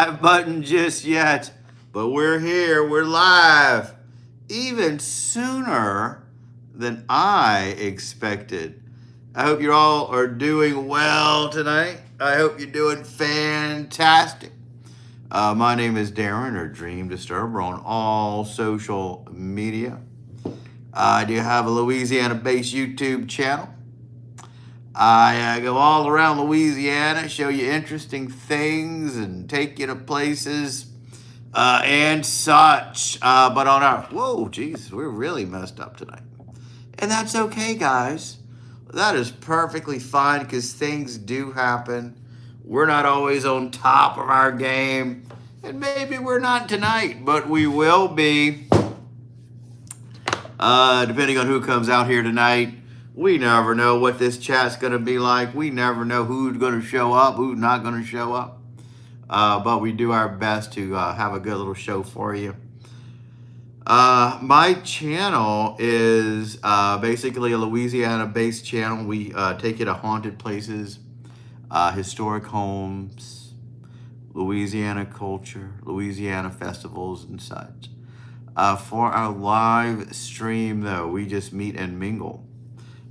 live button just yet, but we're here. We're live even sooner than I expected. I hope you all are doing well tonight. I hope you're doing fantastic. My name is Darren, or Dream Disturber, on all social media. I do have a Louisiana-based YouTube channel. I go all around Louisiana, show you interesting things and take you to places and such. But on our, whoa, geez, we're really messed up tonight. And that's okay, guys. That is perfectly fine because things do happen. We're not always on top of our game. And maybe we're not tonight, but we will be. Depending on who comes out here tonight. We never know what this chat's going to be like. We never know who's going to show up, who's not going to show up. But we do our best to have a good little show for you. My channel is basically a Louisiana-based channel. We take you to haunted places, historic homes, Louisiana culture, Louisiana festivals, and such. For our live stream, though, we just meet and mingle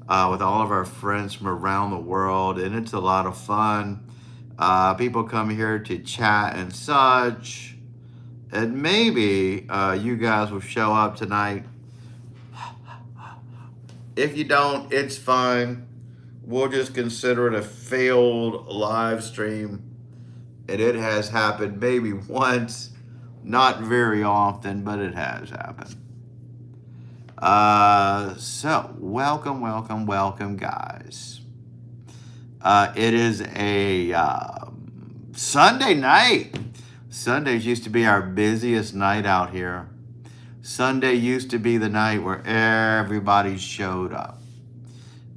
with all of our friends from around the world, and it's a lot of fun. People come here to chat and such, and maybe you guys will show up tonight. If you don't, it's fine. We'll just consider it a failed live stream, and it has happened maybe once, not very often, but it has happened. So welcome, guys. It is a Sunday night. Sundays used to be our busiest night out here. Sunday used to be the night where everybody showed up.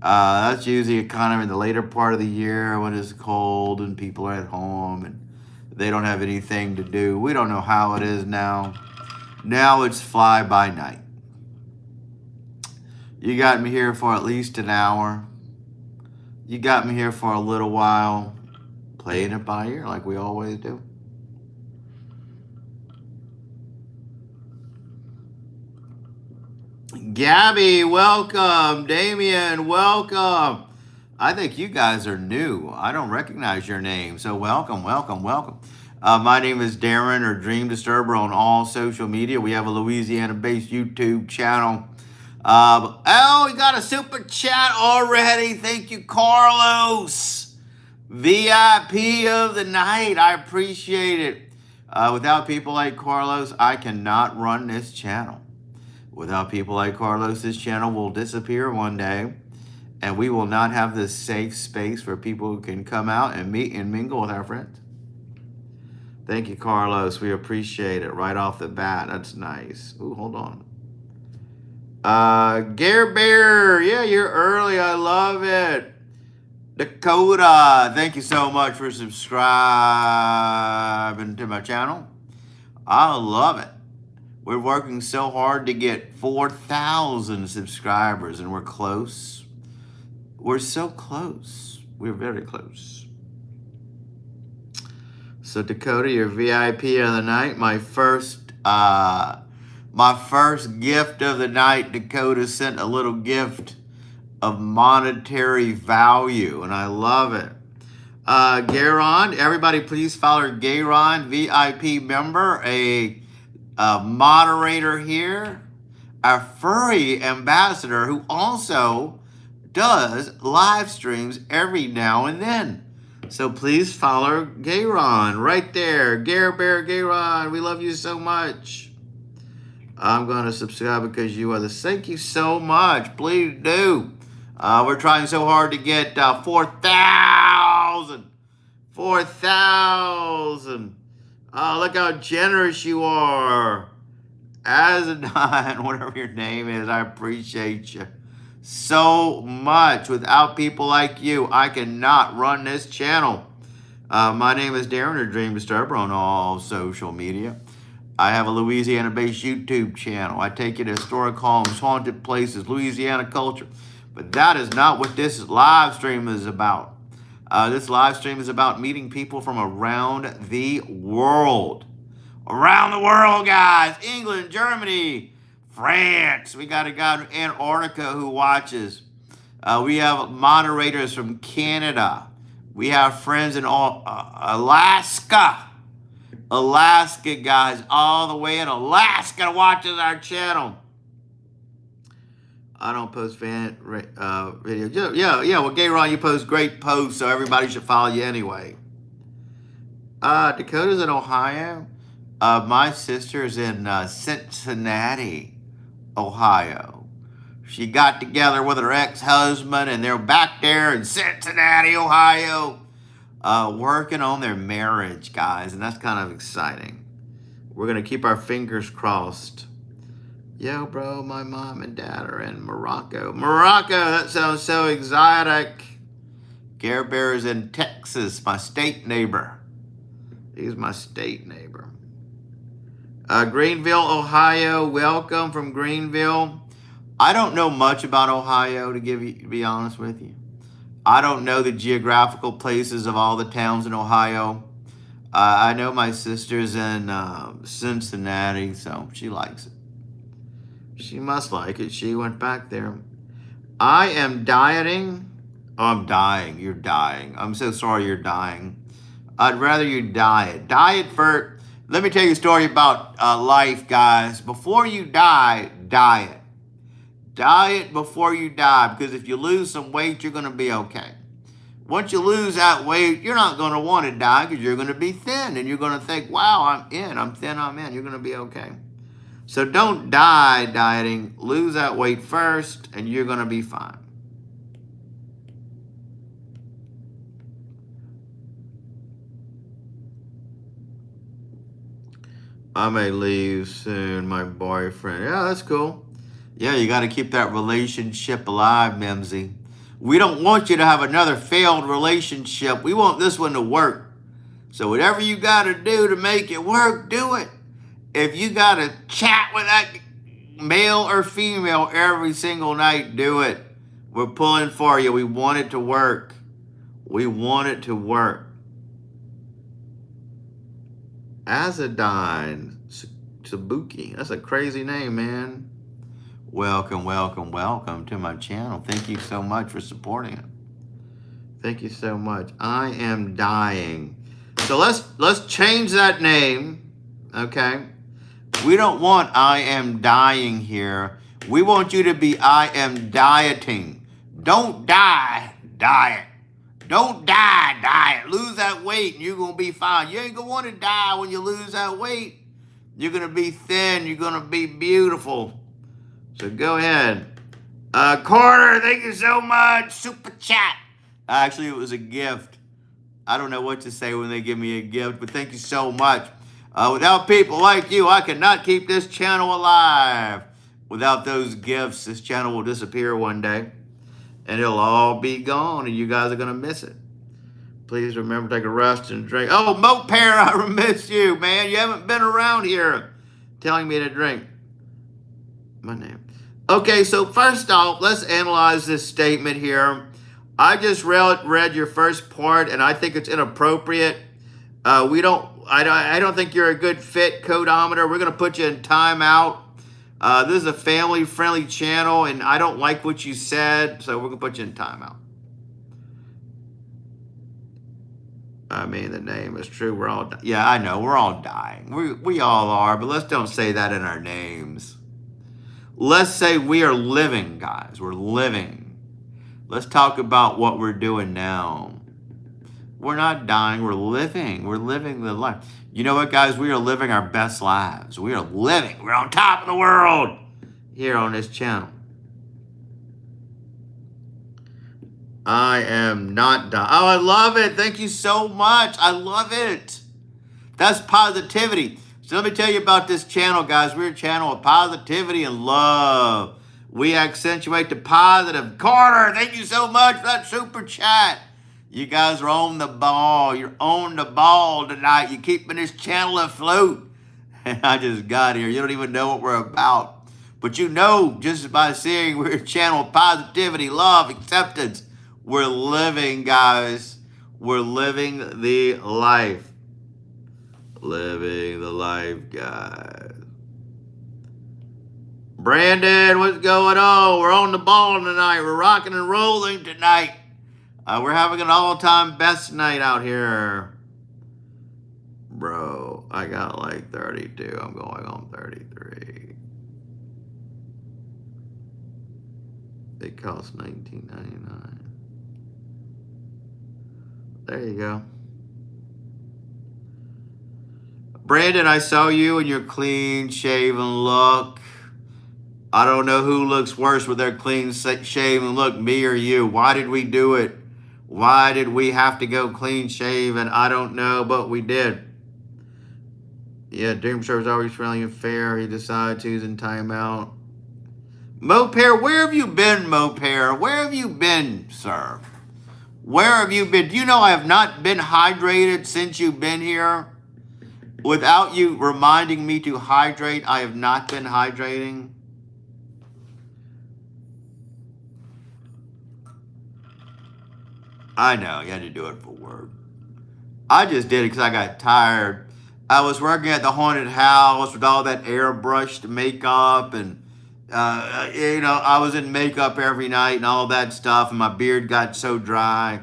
That's usually kind of in the later part of the year when it's cold and people are at home and they don't have anything to do. We don't know how it is now. Now it's fly by night. You got me here for at least an hour. You got me here for a little while, playing it by ear like we always do. Gabby, welcome. Damien, welcome. I think you guys are new. I don't recognize your name, so welcome. My name is Darren, or Dream Disturber, on all social media. We have a Louisiana-based YouTube channel. We got a super chat already. Thank you, Carlos. VIP of the night. I appreciate it. Without people like Carlos, I cannot run this channel. Without people like Carlos, this channel will disappear one day, and we will not have this safe space where people can come out and meet and mingle with our friends. Thank you, Carlos. We appreciate it right off the bat. That's nice. Ooh, hold on. Gare Bear, yeah, you're early. I love it. Dakota, thank you so much for subscribing to my channel. I love it. We're working so hard to get 4,000 subscribers, and we're close. We're so close. We're very close. So Dakota, your VIP of the night. My first gift of the night. Dakota sent a little gift of monetary value, and I love it. Gayron, everybody please follow Gayron, VIP member, a moderator here, our furry ambassador who also does live streams every now and then. So please follow Gayron right there. Gare Bear Gayron, we love you so much. I'm going to subscribe because you are the. Thank you so much. Please do. We're trying so hard to get 4,000. 4,000. Look how generous you are. Azadine, whatever your name is, I appreciate you so much. Without people like you, I cannot run this channel. My name is Darren, or Dream Disturber, on all social media. I have a Louisiana-based YouTube channel. I take you to historic homes, haunted places, Louisiana culture. But that is not what this live stream is about. This live stream is about meeting people from around the world. Around the world, guys. England, Germany, France. We got a guy in Antarctica who watches. We have moderators from Canada. We have friends in Alaska. Alaska, guys, all the way in Alaska watches our channel. I don't post fan videos. Yeah. Well, Gay Ron, you post great posts, so everybody should follow you anyway. Dakota's in Ohio. My sister's in Cincinnati, Ohio. She got together with her ex-husband, and they're back there in Cincinnati, Ohio, working on their marriage, guys, and that's kind of exciting. We're going to keep our fingers crossed. Yo, bro, my mom and dad are in Morocco. Morocco, that sounds so exotic. Care Bear is in Texas, my state neighbor. He's my state neighbor. Greenville, Ohio, welcome from Greenville. I don't know much about Ohio, to be honest with you. I don't know the geographical places of all the towns in Ohio. I know my sister's in Cincinnati, so she likes it. She must like it. She went back there. I am dieting. Oh, I'm dying. You're dying. I'm so sorry you're dying. I'd rather you diet. Let me tell you a story about life, guys. Before you die, diet. Diet before you die, because if you lose some weight, you're going to be okay. Once you lose that weight, you're not going to want to die because you're going to be thin, and you're going to think, wow, I'm thin, I'm in. You're going to be okay. So don't die dieting. Lose that weight first, and you're going to be fine. I may leave soon, my boyfriend. Yeah, that's cool. Yeah, you got to keep that relationship alive, Mimsy. We don't want you to have another failed relationship. We want this one to work. So whatever you got to do to make it work, do it. If you got to chat with that male or female every single night, do it. We're pulling for you. We want it to work. We want it to work. Azadine Sabuki. That's a crazy name, man. Welcome to my channel. Thank you so much for supporting it. Thank you so much. I am dying. So let's change that name, okay? We don't want I am dying here. We want you to be I am dieting. Don't die, diet. Don't die, diet. Lose that weight and you're going to be fine. You ain't going to want to die when you lose that weight. You're going to be thin. You're going to be beautiful. So go ahead. Carter, thank you so much. Super chat. Actually, it was a gift. I don't know what to say when they give me a gift, but thank you so much. Without people like you, I cannot keep this channel alive. Without those gifts, this channel will disappear one day. And it'll all be gone, and you guys are going to miss it. Please remember to take a rest and drink. Oh, Mopair, I miss you, man. You haven't been around here telling me to drink. My name. Okay, so first off, let's analyze this statement here. I just read your first part, and I think it's inappropriate. I don't think you're a good fit, Codometer. We're going to put you in timeout. This is a family-friendly channel, and I don't like what you said, so we're going to put you in timeout. I mean, the name is true. We're all yeah, I know. We're all dying. We all are, but let's don't say that in our names. Let's say we are living, guys. We're living. Let's talk about what we're doing now. We're not dying. We're living. We're living the life. You know what, guys? We are living our best lives. We are living. We're on top of the world here on this channel. I am not dying. Oh, I love it. Thank you so much. I love it. That's positivity. So let me tell you about this channel, guys. We're a channel of positivity and love. We accentuate the positive. Carter, thank you so much for that super chat. You guys are on the ball. You're on the ball tonight. You're keeping this channel afloat. And I just got here. You don't even know what we're about. But you know, just by seeing we're a channel of positivity, love, acceptance. We're living, guys. We're living the life. Living the life, guys. Brandon, what's going on? We're on the ball tonight. We're rocking and rolling tonight. We're having an all-time best night out here. Bro, I got like 32. I'm going on 33. It costs $19.99. There you go. Brandon, I saw you in your clean shaven look. I don't know who looks worse with their clean shaven look, me or you. Why did we do it? Why did we have to go clean shaven? I don't know, but we did. Yeah, dreamdisturber is always really unfair. He decided to use in timeout. Mopair, where have you been, Mopair? Where have you been, sir? Where have you been? Do you know I have not been hydrated since you've been here? Without you reminding me to hydrate, I have not been hydrating. I know, you had to do it for work. I just did it because I got tired. I was working at the haunted house with all that airbrushed makeup and, I was in makeup every night and all that stuff, and my beard got so dry.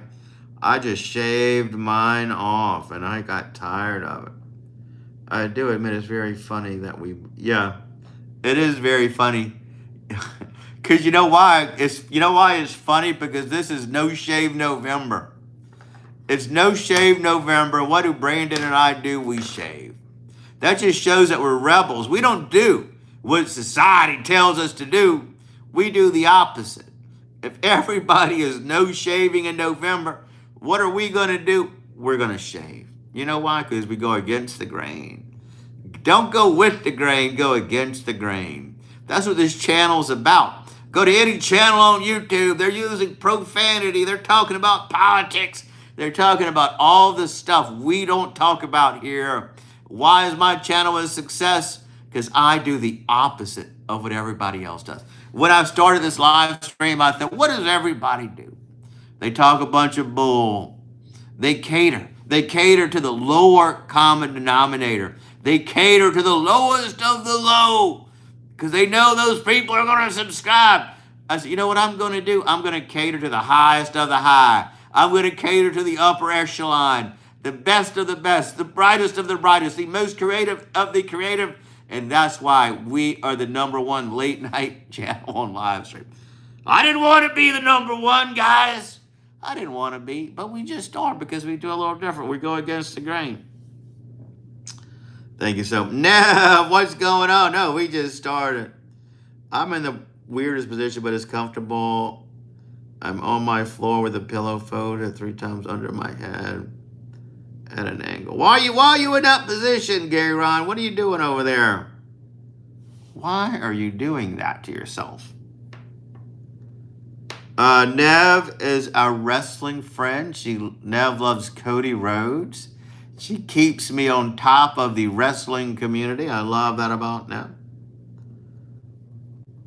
I just shaved mine off, and I got tired of it. I do admit it's very funny that it is very funny. Because you know why? It's funny? Because this is No Shave November. It's No Shave November. What do Brandon and I do? We shave. That just shows that we're rebels. We don't do what society tells us to do. We do the opposite. If everybody is no shaving in November, what are we going to do? We're going to shave. You know why? Because we go against the grain. Don't go with the grain, go against the grain. That's what this channel's about. Go to any channel on YouTube, they're using profanity, they're talking about politics, they're talking about all the stuff we don't talk about here. Why is my channel a success? Because I do the opposite of what everybody else does. When I started this live stream, I thought, what does everybody do? They talk a bunch of bull. They cater. They cater to the lower common denominator. They cater to the lowest of the low because they know those people are going to subscribe. I said, you know what I'm going to do? I'm going to cater to the highest of the high. I'm going to cater to the upper echelon, the best of the best, the brightest of the brightest, the most creative of the creative. And that's why we are the #1 late night channel on live stream. I didn't want to be the #1, guys. I didn't want to be, but we just are because we do a little different. We go against the grain. Thank you so much. No, what's going on? No, we just started. I'm in the weirdest position, but it's comfortable. I'm on my floor with a pillow folded 3 times under my head at an angle. Why are you in that position, Gary Ron? What are you doing over there? Why are you doing that to yourself? Nev is a wrestling friend. Nev loves Cody Rhodes. She keeps me on top of the wrestling community. I love that about Nev.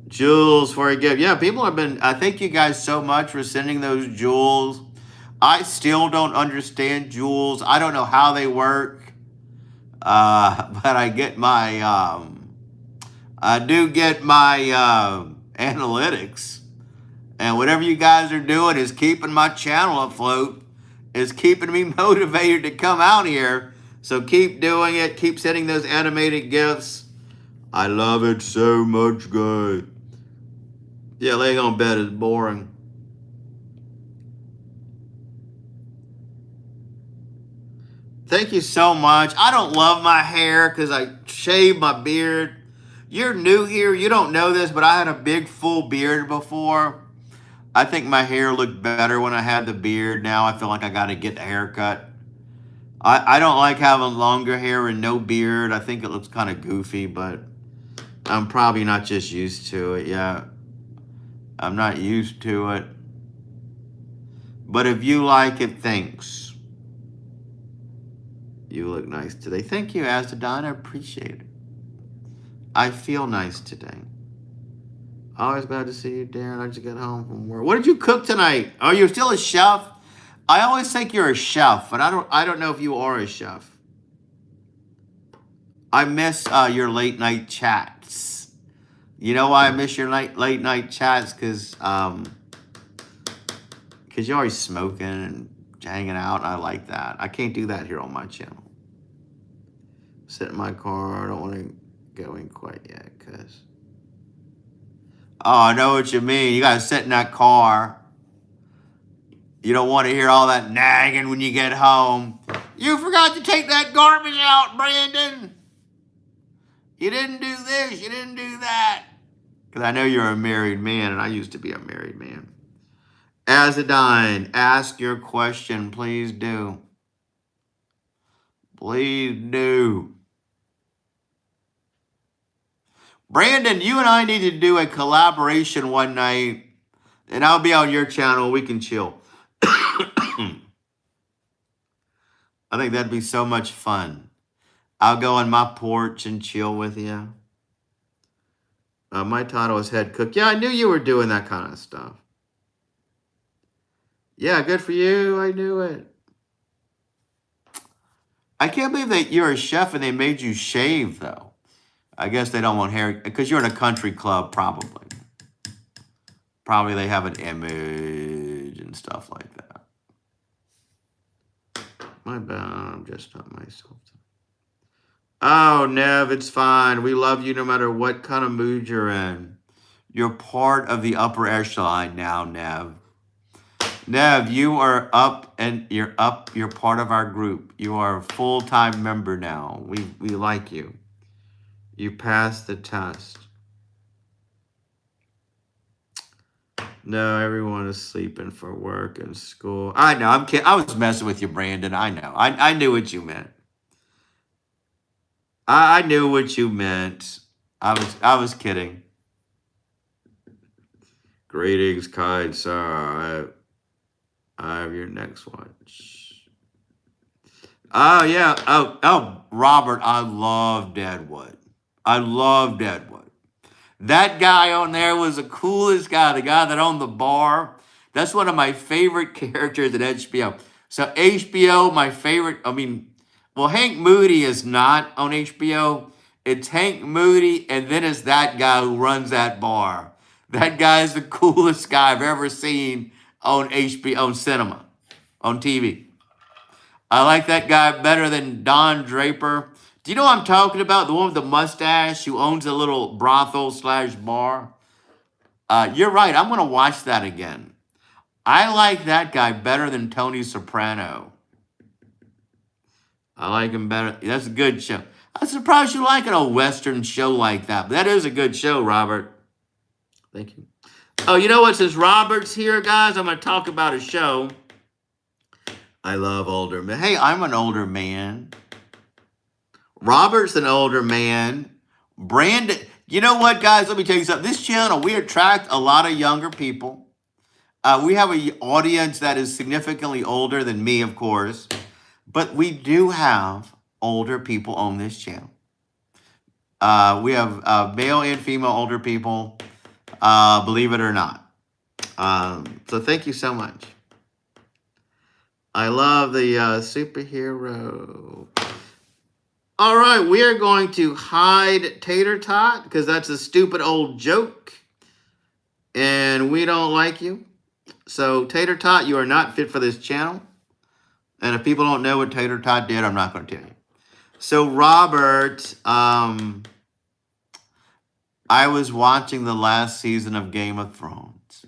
Jewels for a gift. Yeah, people have been, I thank you guys so much for sending those jewels. I still don't understand jewels. I don't know how they work. But I get my, I do get my analytics. And whatever you guys are doing is keeping my channel afloat, is keeping me motivated to come out here. So keep doing it. Keep sending those animated gifts. I love it so much, guys. Yeah, laying on bed is boring. Thank you so much. I don't love my hair because I shaved my beard. You're new here. You don't know this, but I had a big full beard before. I think my hair looked better when I had the beard. Now I feel like I got to get a haircut. I don't like having longer hair and no beard. I think it looks kind of goofy, but I'm probably not just used to it yet. I'm not used to it. But if you like it, thanks. You look nice today. Thank you, Asdodon. I appreciate it. I feel nice today. Always glad to see you, Darren. I just got home from work. What did you cook tonight? Are you still a chef? I always think you're a chef, but I don't know if you are a chef. I miss your late night chats. You know why I miss your late night chats? Because you're always smoking and hanging out, and I like that. I can't do that here on my channel. Sit in my car. I don't want to go in quite yet, because... Oh, I know what you mean. You got to sit in that car. You don't want to hear all that nagging when you get home. You forgot to take that garbage out, Brandon. You didn't do this. You didn't do that. Because I know you're a married man, and I used to be a married man. Azadine, ask your question. Please do. Please do. Brandon, you and I need to do a collaboration one night, and I'll be on your channel. We can chill. I think that'd be so much fun. I'll go on my porch and chill with you. My title is head cook. Yeah, I knew you were doing that kind of stuff. Yeah, good for you. I knew it. I can't believe that you're a chef and they made you shave, though. I guess they don't want hair, because you're in a country club, probably. Probably they have an image and stuff like that. My bad, I'm just not myself. Oh, Nev, it's fine. We love you no matter what kind of mood you're in. You're part of the upper echelon now, Nev. Nev, you are up, and you're up. You're part of our group. You are a full-time member now. We like you. You passed the test. No, everyone is sleeping for work and school. I know. I'm kidding. I was messing with you, Brandon. I know. I knew what you meant. I knew what you meant. I was kidding. Greetings, kind sir. I have your next one. Oh yeah. Oh, Robert. I love Deadwood. I love Deadwood. That guy on there was the coolest guy. The guy that owned the bar. That's one of my favorite characters at HBO. So HBO, my favorite. I mean, well, Hank Moody is not on HBO. It's Hank Moody, and then it's that guy who runs that bar. That guy is the coolest guy I've ever seen on HBO, on cinema, on TV. I like that guy better than Don Draper. Do you know what I'm talking about? The one with the mustache who owns a little brothel / bar. You're right. I'm going to watch that again. I like that guy better than Tony Soprano. I like him better. That's a good show. I'm surprised you like a Western show like that. But that is a good show, Robert. Thank you. Oh, you know what? Since Robert's here, guys, I'm going to talk about a show. I love older men. Hey, I'm an older man. Robert's an older man. Brandon, you know what, guys? Let me tell you something. This channel, we attract a lot of younger people. We have an audience that is significantly older than me, of course. But we do have older people on this channel. We have male and female older people, believe it or not. So thank you so much. I love the superhero. All right, we are going to hide Tater Tot because that's a stupid old joke. And we don't like you. So Tater Tot, you are not fit for this channel. And if people don't know what Tater Tot did, I'm not going to tell you. So Robert, I was watching the last season of Game of Thrones.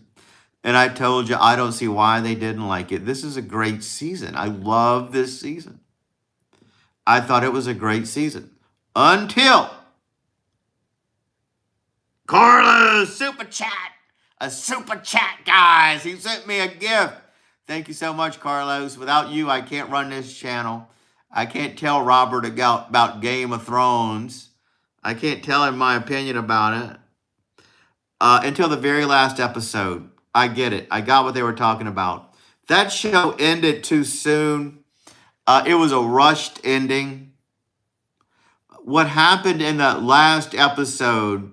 And I told you, I don't see why they didn't like it. This is a great season. I love this season. I thought it was a great season. Until Carlos Super Chat. A Super Chat, guys. He sent me a gift. Thank you so much, Carlos. Without you, I can't run this channel. I can't tell Robert about Game of Thrones. I can't tell him my opinion about it. Until the very last episode. I get it. I got what they were talking about. That show ended too soon. It was a rushed ending. What happened in that last episode,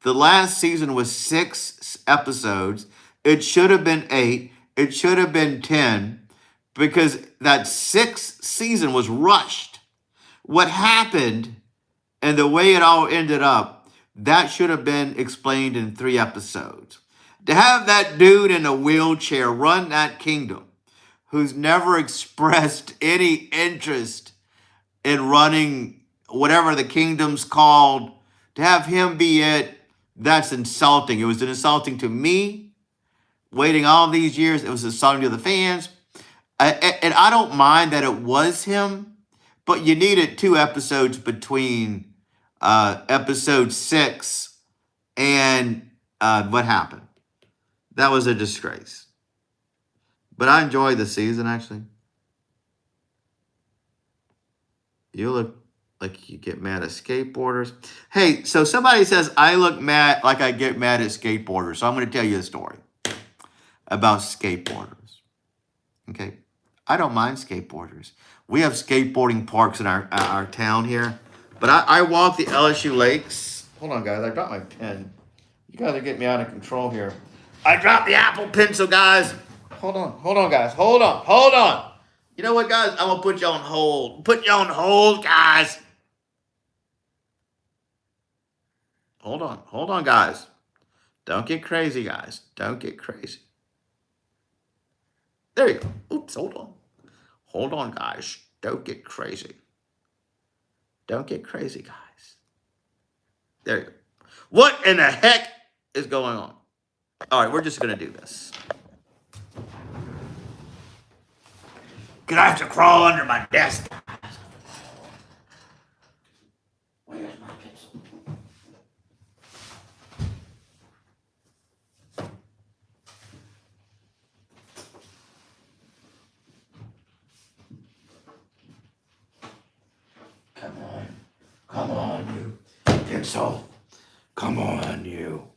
the last season was 6 episodes. It should have been 8. It should have been 10. because that sixth season was rushed. What happened and the way it all ended up, that should have been explained in 3 episodes. To have that dude in a wheelchair run that kingdom, who's never expressed any interest in running whatever the kingdom's called, to have him be it, that's insulting. It was insulting to me, waiting all these years. It was insulting to the fans. And I don't mind that it was him, but you needed 2 episodes between episode 6 and what happened. That was a disgrace. But I enjoyed the season, actually. You look like you get mad at skateboarders. Hey, so somebody says I look mad like I get mad at skateboarders. So I'm going to tell you a story about skateboarders. Okay. I don't mind skateboarders. We have skateboarding parks in our town here. But I walk the LSU lakes. Hold on, guys. I dropped my pen. You guys are getting me out of control here. I dropped the Apple Pencil, guys. Hold on, guys. Hold on. You know what, guys? I'm going to put you on hold. Put you on hold, guys. Hold on, guys. Don't get crazy, guys. Don't get crazy. There you go. Oops, hold on. Hold on, guys. Don't get crazy. Don't get crazy, guys. There you go. What in the heck is going on? All right, we're just going to do this. Because I have to crawl under my desk. Where's my pencil? Come on, you pencil. Come on, you.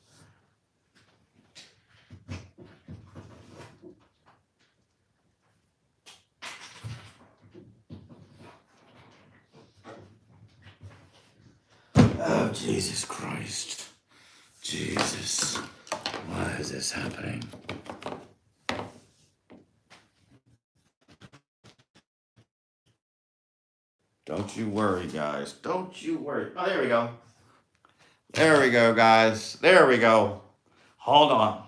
Oh, Jesus Christ. Jesus. Why is this happening? Don't you worry, guys. Don't you worry. Oh, there we go. There we go, guys. There we go. Hold on.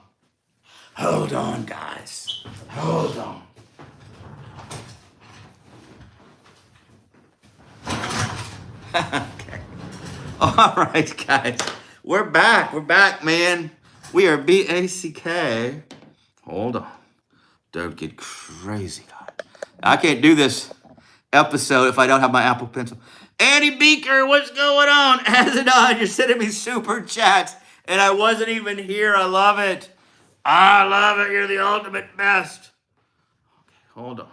Hold on, guys. Hold on. Okay. All right, guys. We're back. We're back, man. We are BACK. Hold on. Don't get crazy, guys. I can't do this episode if I don't have my Apple Pencil. Andy Beaker, what's going on? As it on, you're sending me super chats, and I wasn't even here. I love it. I love it. You're the ultimate best. Okay, hold on.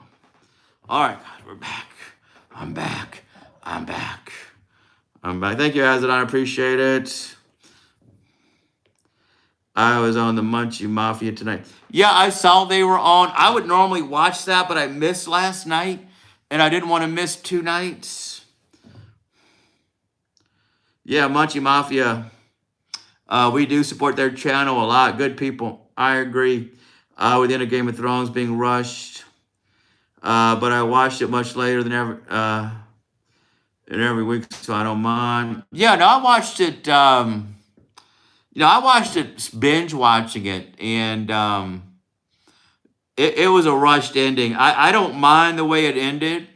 All right, guys, we're back. I'm back. Thank you, Azadon. I appreciate it. I was on the Munchie Mafia tonight. Yeah, I saw they were on. I would normally watch that, but I missed last night, and I didn't want to miss 2 nights. Yeah, Munchie Mafia. We do support their channel a lot. Good people. I agree. With the end of Game of Thrones being rushed. But I watched it much later than every week, so I don't mind. Yeah, no, I watched it. I watched it, binge watching it, and it was a rushed ending. I don't mind the way it ended.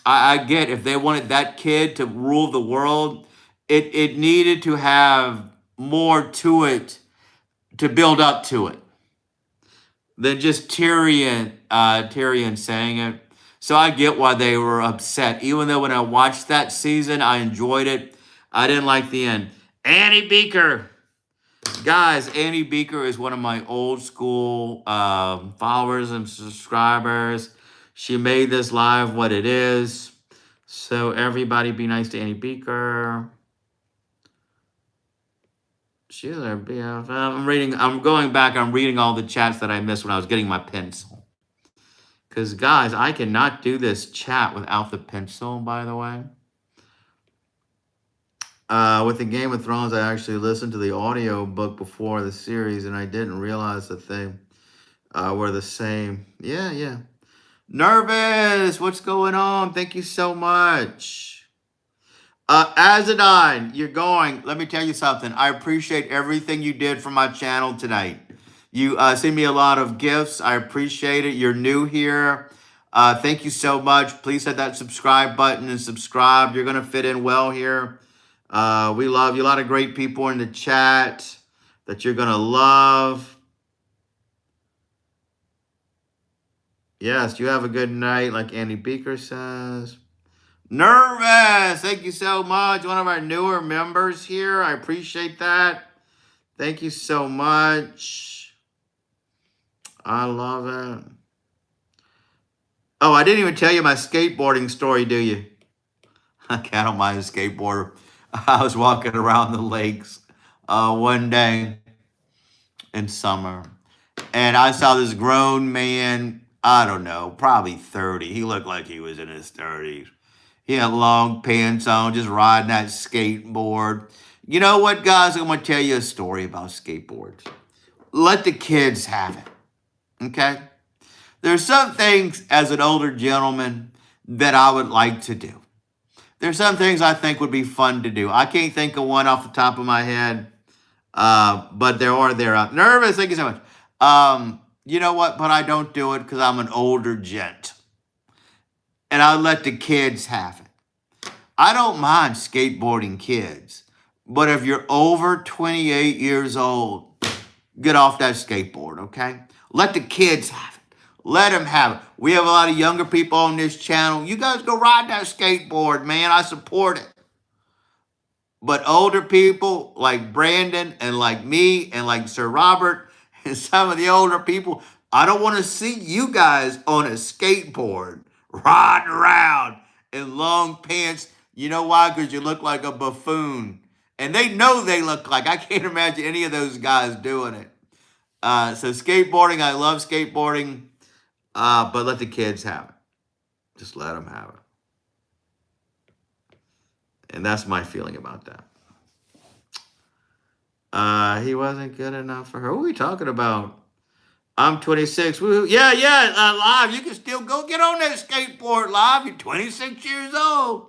I get if they wanted that kid to rule the world, it needed to have more to it to build up to it than just Tyrion saying it. So I get why they were upset. Even though when I watched that season, I enjoyed it. I didn't like the end. Annie Beaker. Guys, Annie Beaker is one of my old school followers and subscribers. She made this live what it is. So everybody be nice to Annie Beaker. She's our BFF. I'm going back. I'm reading all the chats that I missed when I was getting my pencil. Because, guys, I cannot do this chat without the pencil, by the way. With the Game of Thrones, I actually listened to the audio book before the series, and I didn't realize the thing. We're the same. Yeah, yeah. Nervous. What's going on? Thank you so much. Azadine, you're going. Let me tell you something. I appreciate everything you did for my channel tonight. You sent me a lot of gifts. I appreciate it. You're new here. Thank you so much. Please hit that subscribe button and subscribe. You're going to fit in well here. We love you. A lot of great people in the chat that you're going to love. Yes, you have a good night, like Andy Beaker says. Nervous. Thank you so much. One of our newer members here. I appreciate that. Thank you so much. I love it. Oh, I didn't even tell you my skateboarding story, do you? Okay, I don't mind a skateboarder. I was walking around the lakes one day in summer, and I saw this grown man, I don't know, probably 30. He looked like he was in his 30s. He had long pants on, just riding that skateboard. You know what, guys? I'm going to tell you a story about skateboards. Let the kids have it, okay? There's some things as an older gentleman that I would like to do. There's some things I think would be fun to do. I can't think of one off the top of my head, but there are there. Nervous, thank you so much. You know what? But I don't do it because I'm an older gent. And I let the kids have it. I don't mind skateboarding kids, but if you're over 28 years old, get off that skateboard, okay? Let the kids have it. Let them have it. We have a lot of younger people on this channel. You guys go ride that skateboard, man. I support it. But older people like Brandon and like me and like Sir Robert and some of the older people, I don't want to see you guys on a skateboard riding around in long pants. You know why? Because you look like a buffoon. And they know they look like. I can't imagine any of those guys doing it. So skateboarding, I love skateboarding, but let the kids have it. Just let them have it. And that's my feeling about that. He wasn't good enough for her. What are we talking about? I'm 26. Woo-hoo. Yeah, Live. You can still go get on that skateboard, Live. You're 26 years old.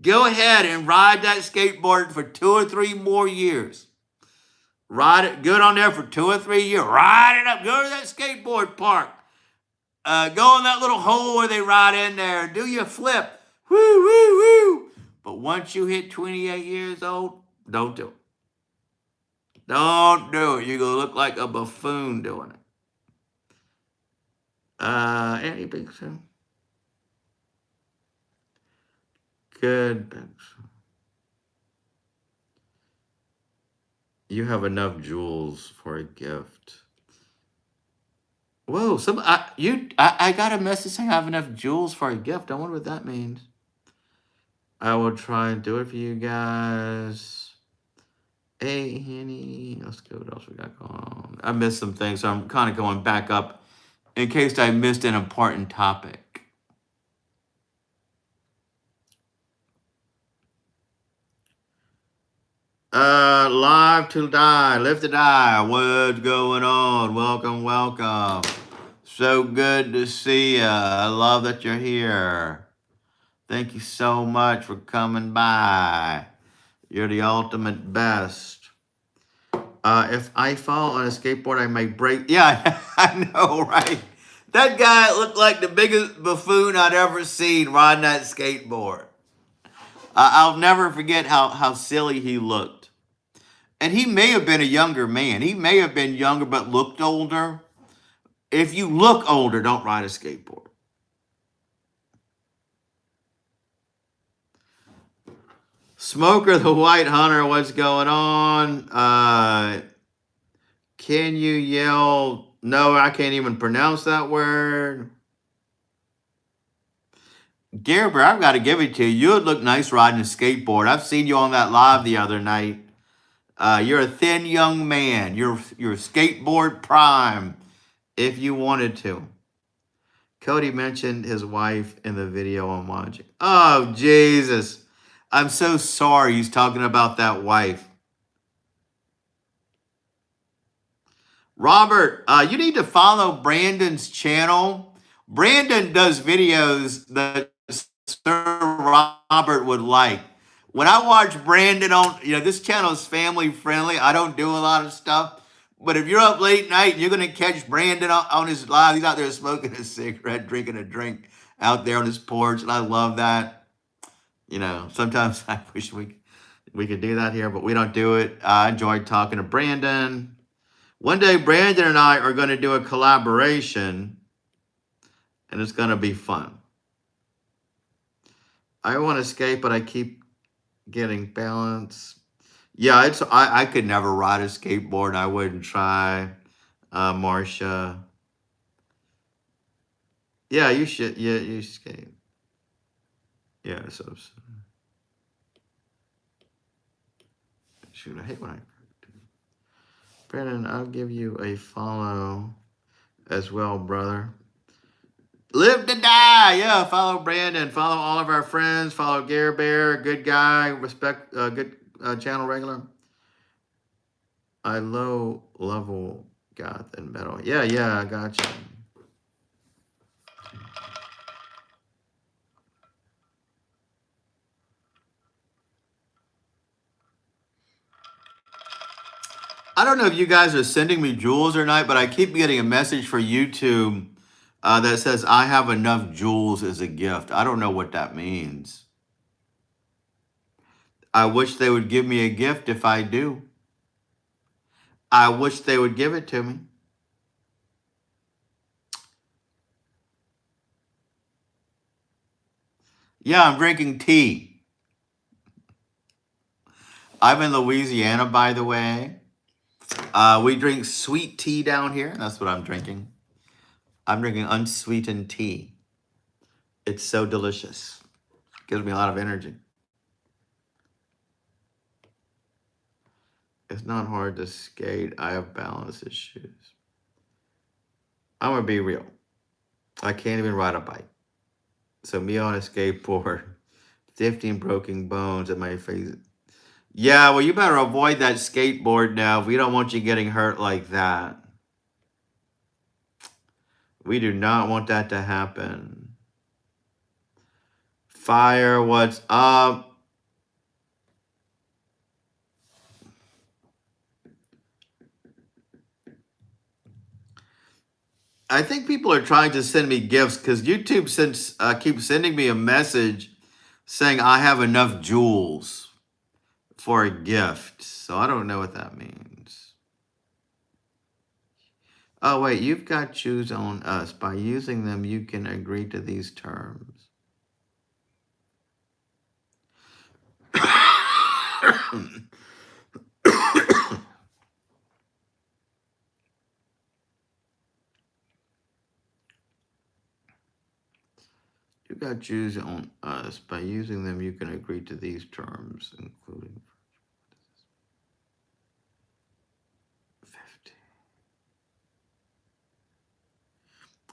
Go ahead and ride that skateboard for 2 or 3 more years. Ride it good on there for 2 or 3 years. Ride it up. Go to that skateboard park. Go in that little hole where they ride in there. Do your flip. Woo, woo, woo. But once you hit 28 years old, don't do it. Don't do it. You're going to look like a buffoon doing it. Any picture? Good picture. You have enough jewels for a gift. Whoa, I got a message saying I have enough jewels for a gift. I wonder what that means. I will try and do it for you guys. Hey, Henny. Let's go. What else we got going on? I missed some things, so I'm kind of going back up in case I missed an important topic. Live to die, live to die. What's going on? Welcome, welcome. So good to see you. I love that you're here. Thank you so much for coming by. You're the ultimate best. If I fall on a skateboard, I might break. Yeah, I know, right? That guy looked like the biggest buffoon I'd ever seen riding that skateboard. I'll never forget how silly he looked. And he may have been a younger man. He may have been younger but looked older. If you look older, don't ride a skateboard. Smoker the White Hunter, what's going on? Can you yell? No, I can't even pronounce that word. Gerber, I've got to give it to you. You would look nice riding a skateboard. I've seen you on that live the other night. You're a thin young man. You're skateboard prime if you wanted to. Cody mentioned his wife in the video I'm watching. Oh, Jesus. I'm so sorry he's talking about that wife. Robert, you need to follow Brandon's channel. Brandon does videos that Sir Robert would like. When I watch Brandon on, this channel is family friendly. I don't do a lot of stuff. But if you're up late night, you're going to catch Brandon on his live. He's out there smoking a cigarette, drinking a drink out there on his porch. And I love that. Sometimes I wish we could do that here, but we don't do it. I enjoyed talking to Brandon. One day, Brandon and I are going to do a collaboration, and it's going to be fun. I want to escape, but I keep getting balance. Yeah, I could never ride a skateboard. I wouldn't try. Marcia. Yeah, you should. Yeah, you skate. Yeah, so shoot, I hate when I. Brandon, I'll give you a follow as well, brother. Live to die. Yeah, follow Brandon. Follow all of our friends. Follow Gare Bear, good guy, respect, good channel regular. I low level goth and metal. Yeah, I got you. I don't know if you guys are sending me jewels or not, but I keep getting a message for YouTube that says I have enough jewels as a gift. I don't know what that means. I wish they would give me a gift if I do. I wish they would give it to me. Yeah, I'm drinking tea. I'm in Louisiana, by the way. We drink sweet tea down here. That's what I'm drinking. I'm drinking unsweetened tea. It's so delicious. Gives me a lot of energy. It's not hard to skate. I have balance issues. I'm gonna be real. I can't even ride a bike. So me on a skateboard, 15 broken bones in my face. Yeah, well, you better avoid that skateboard now. We don't want you getting hurt like that. We do not want that to happen. Fire, what's up? I think people are trying to send me gifts because YouTube keeps sending me a message saying I have enough jewels for a gift. So I don't know what that means. Oh, wait, you've got choose on us. By using them, you can agree to these terms. You got choose on us. By using them, you can agree to these terms, including 50.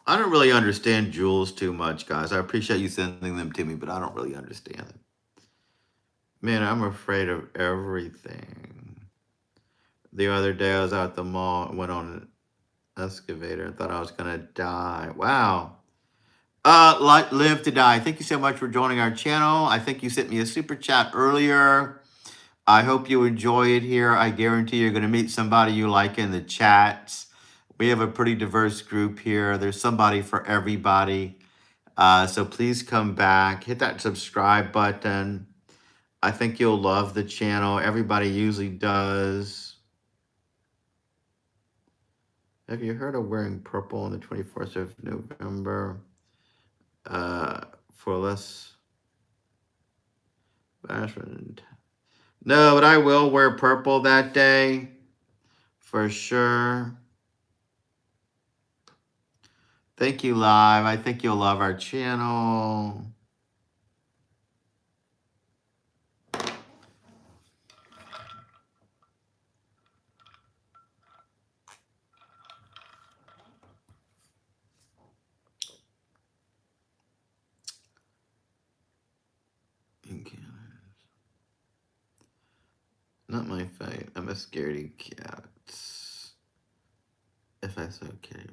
I don't really understand jewels too much, guys. I appreciate you sending them to me, but I don't really understand them. Man, I'm afraid of everything. The other day I was out at the mall and went on an excavator and thought I was gonna die. Wow. Live to die. Thank you so much for joining our channel. I think you sent me a super chat earlier. I hope you enjoy it here. I guarantee you're gonna meet somebody you like in the chats. We have a pretty diverse group here. There's somebody for everybody. So please come back, hit that subscribe button. I think you'll love the channel. Everybody usually does. Have you heard of wearing purple on the 24th of November? For less bashment. No, but I will wear purple that day. For sure. Thank you, Live. I think you'll love our channel. Not my fight. I'm a scaredy cat. That's okay.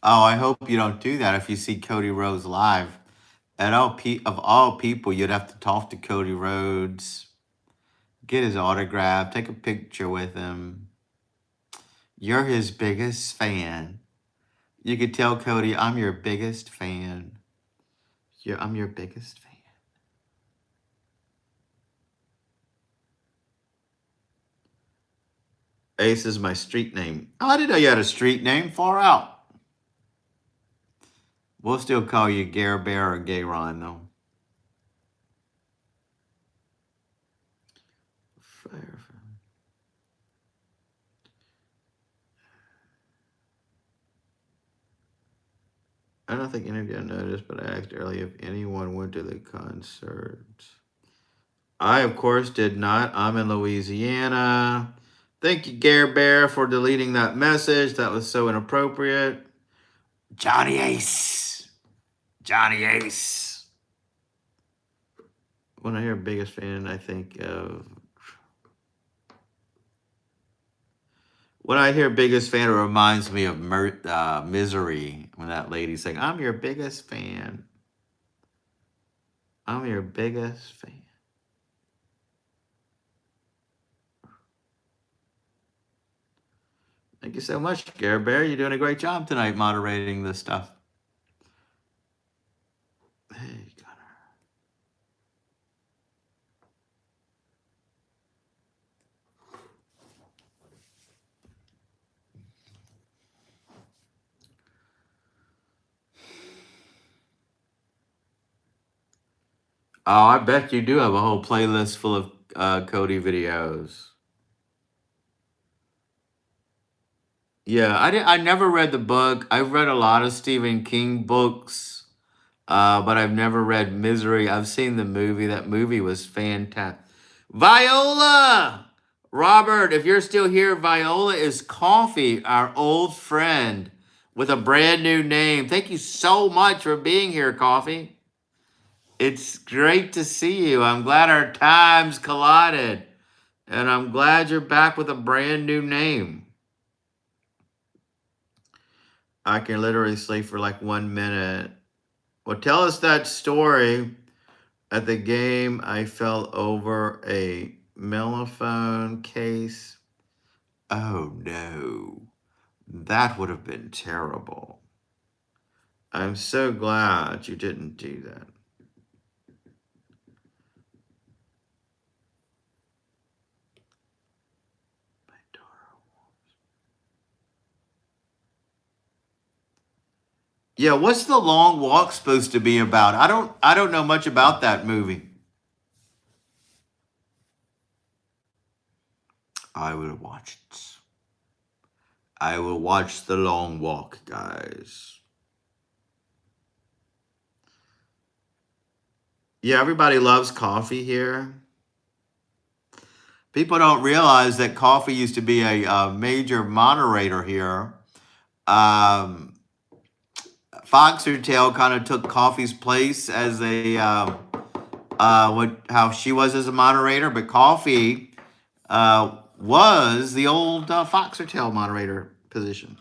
Oh, I hope you don't do that if you see Cody Rhodes live. Of all people, you'd have to talk to Cody Rhodes, get his autograph, take a picture with him. You're his biggest fan. You could tell Cody, I'm your biggest fan. I'm your biggest fan. Ace is my street name. Oh, I didn't know you had a street name. Far out. We'll still call you Gare Bear or Gay Ron, though. Fire. I don't think any of you noticed, but I asked earlier if anyone went to the concert. I, of course, did not. I'm in Louisiana. Thank you, Gare Bear, for deleting that message. That was so inappropriate. Johnny Ace. Johnny Ace. When I hear biggest fan, I think of... When I hear biggest fan, it reminds me of Misery. When that lady's saying, I'm your biggest fan. I'm your biggest fan. Thank you so much, Gare Bear. You're doing a great job tonight moderating this stuff. Hey, Connor. Oh, I bet you do have a whole playlist full of Cody videos. Yeah, I never read the book. I've read a lot of Stephen King books, but I've never read Misery. I've seen the movie. That movie was fantastic. Viola! Robert, if you're still here, Viola is Coffee, our old friend, with a brand new name. Thank you so much for being here, Coffee. It's great to see you. I'm glad our times collided. And I'm glad you're back with a brand new name. I can literally sleep for like 1 minute. Well, tell us that story. At the game, I fell over a mellophone case. Oh no, that would have been terrible. I'm so glad you didn't do that. Yeah, what's The Long Walk supposed to be about? I don't know much about that movie. I will watch it. I will watch The Long Walk, guys. Yeah, everybody loves coffee here. People don't realize that coffee used to be a major moderator here. Foxertail kind of took Coffee's place as how she was as a moderator, but Coffee was the old Foxertail moderator position.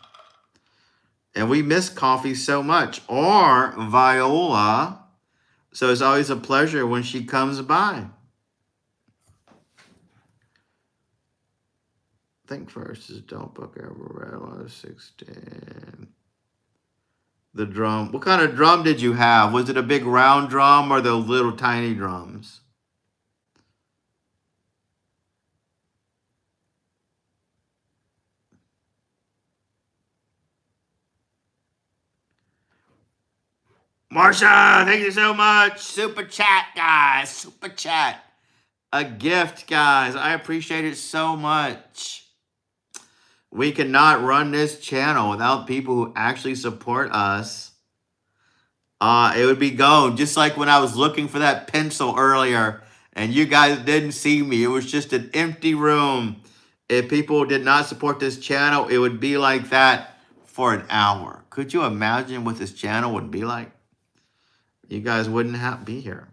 And we miss Coffee so much, or Viola. So it's always a pleasure when she comes by. Think first is don't book ever read a lot of 16. The drum. What kind of drum did you have? Was it a big round drum or the little tiny drums? Marsha, thank you so much. Super chat, guys. Super chat. A gift, guys. I appreciate it so much. We cannot run this channel without people who actually support us. It would be gone. Just like when I was looking for that pencil earlier and you guys didn't see me. It was just an empty room. If people did not support this channel, it would be like that for an hour. Could you imagine what this channel would be like? You guys wouldn't be here.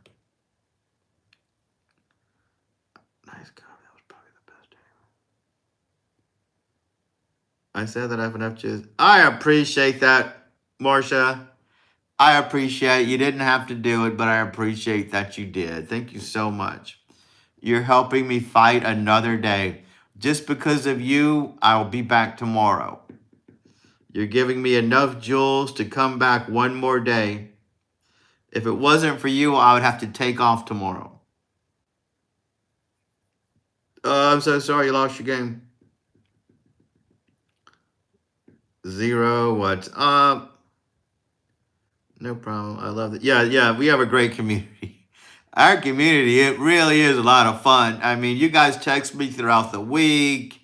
Nice God, that was probably the best day. I said that I have enough juice. I appreciate that, Marcia. I appreciate you didn't have to do it, but I appreciate that you did. Thank you so much. You're helping me fight another day. Just because of you, I'll be back tomorrow. You're giving me enough jewels to come back one more day. If it wasn't for you, I would have to take off tomorrow. I'm so sorry you lost your game. Zero, what's up? No problem. I love it. Yeah, we have a great community. Our community, it really is a lot of fun. I mean, you guys text me throughout the week,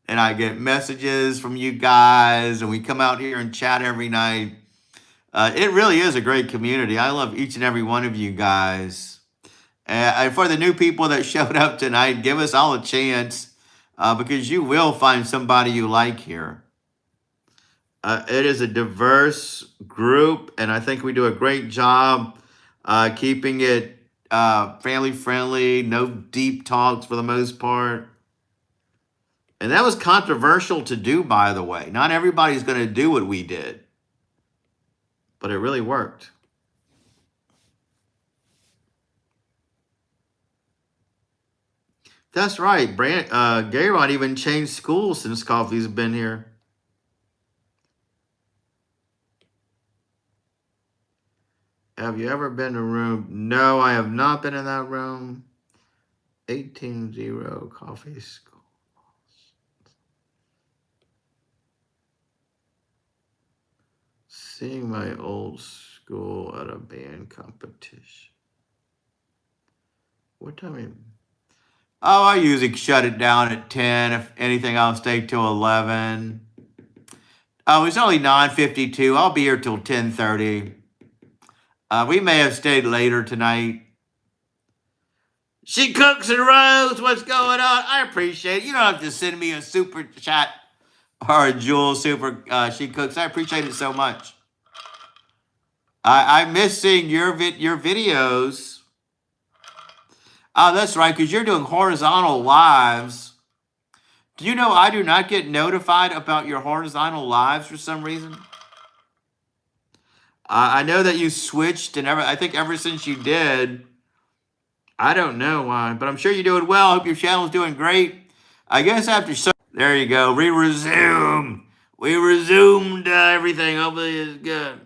and I get messages from you guys, and we come out here and chat every night. It really is a great community. I love each and every one of you guys. And for the new people that showed up tonight, give us all a chance because you will find somebody you like here. It is a diverse group, and I think we do a great job keeping it family friendly, no deep talks for the most part. And that was controversial to do, by the way. Not everybody's going to do what we did, but it really worked. That's right. Gayron even changed schools since Coffee's been here. Have you ever been in a room? No, I have not been in that room. 18-0 Coffee School. Seeing my old school at a band competition. What time? Oh, I usually shut it down at 10. If anything, I'll stay till 11. Oh, it's only 9:52. I'll be here till 10:30. We may have stayed later tonight. She cooks and roasts. What's going on? I appreciate it. You don't have to send me a super chat or a jewel super. She cooks. I appreciate it so much. I miss seeing your videos. Oh, that's right, because you're doing horizontal lives. Do you know I do not get notified about your horizontal lives for some reason? I know that you switched, and I think ever since you did, I don't know why, but I'm sure you're doing well. I hope your channel's doing great. I guess after there you go. We resumed. We resumed everything. Hopefully it's good.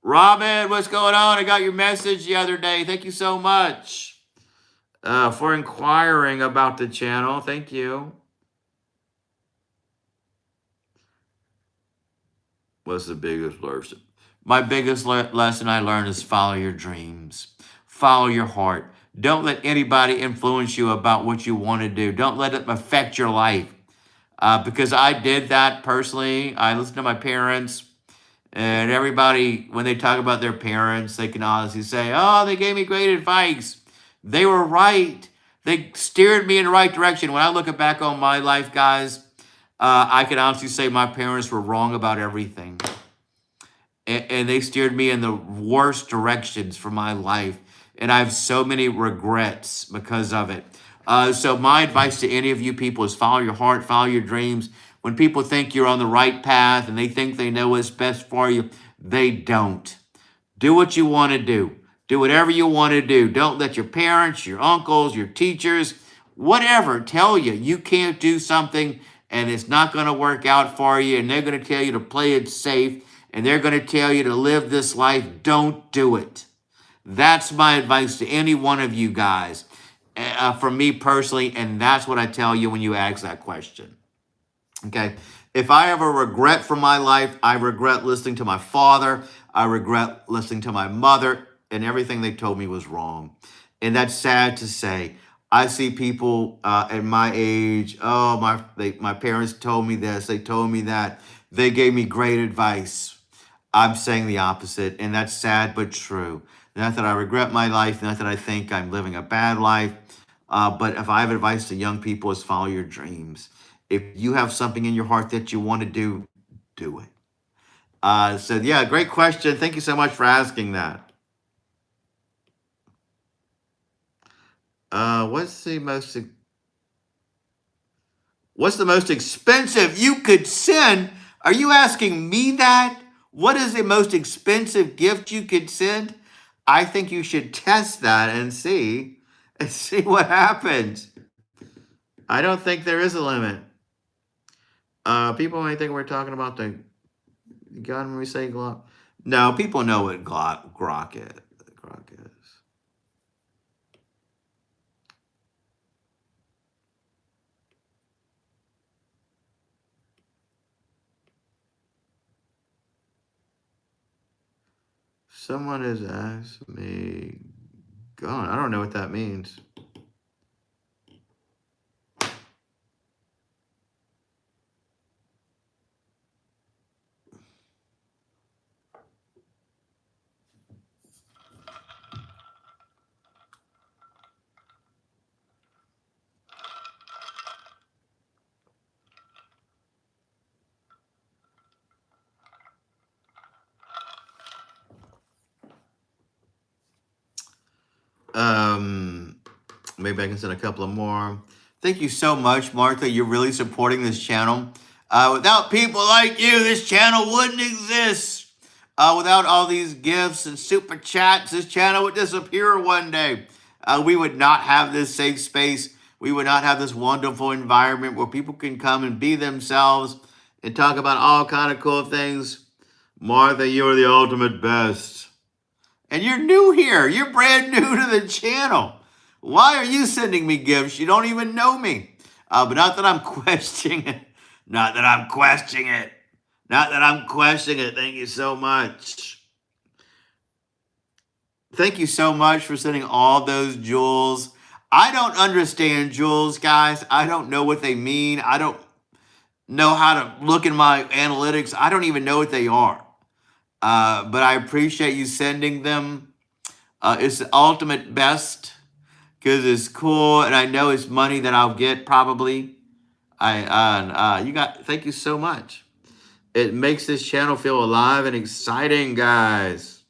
Robin, what's going on? I got your message the other day. Thank you so much for inquiring about the channel. Thank you. What's the biggest lesson? My biggest lesson I learned is follow your dreams. Follow your heart. Don't let anybody influence you about what you want to do. Don't let it affect your life. Because I did that personally. I listened to my parents. And everybody, when they talk about their parents, they can honestly say, oh, they gave me great advice. They were right. They steered me in the right direction. When I look back on my life, guys, I can honestly say my parents were wrong about everything. And they steered me in the worst directions for my life. And I have so many regrets because of it. So my advice to any of you people is follow your heart, follow your dreams. When people think you're on the right path and they think they know what's best for you, they don't. Do what you want to do. Do whatever you want to do. Don't let your parents, your uncles, your teachers, whatever, tell you you can't do something and it's not going to work out for you, and they're going to tell you to play it safe, and they're going to tell you to live this life. Don't do it. That's my advice to any one of you guys, from me personally, and that's what I tell you when you ask that question. Okay? If I have a regret from my life, I regret listening to my father. I regret listening to my mother, and everything they told me was wrong. And that's sad to say. I see people at my age, oh, my parents told me this, they told me that. They gave me great advice. I'm saying the opposite, and that's sad but true. Not that I regret my life, not that I think I'm living a bad life, but if I have advice to young people is follow your dreams. If you have something in your heart that you want to do it. So yeah, great question. Thank you so much for asking that. What's the most expensive you could send? Are you asking me that? What is the most expensive gift you could send? I think you should test that and see what happens. I don't think there is a limit. People may think we're talking about the gun when we say Glock. No, people know what Grok is. Grok is. Someone has asked me gun. I don't know what that means. Um, Maybe I can send a couple of more. Thank you so much, Martha. You're really supporting this channel. Without people like you, this channel wouldn't exist. Without all these gifts and super chats, this channel would disappear one day. We would not have this safe space. We would not have this wonderful environment where people can come and be themselves and talk about all kind of cool things. Martha, you're the ultimate best. And you're new here. You're brand new to the channel. Why are you sending me gifts? You don't even know me. But not that I'm questioning it. Not that I'm questioning it. Not that I'm questioning it. Thank you so much. Thank you so much for sending all those jewels. I don't understand jewels, guys. I don't know what they mean. I don't know how to look in my analytics. I don't even know what they are. But I appreciate you sending them. It's the ultimate best because it's cool, and I know it's money that I'll get probably. Thank you so much. It makes this channel feel alive and exciting, guys.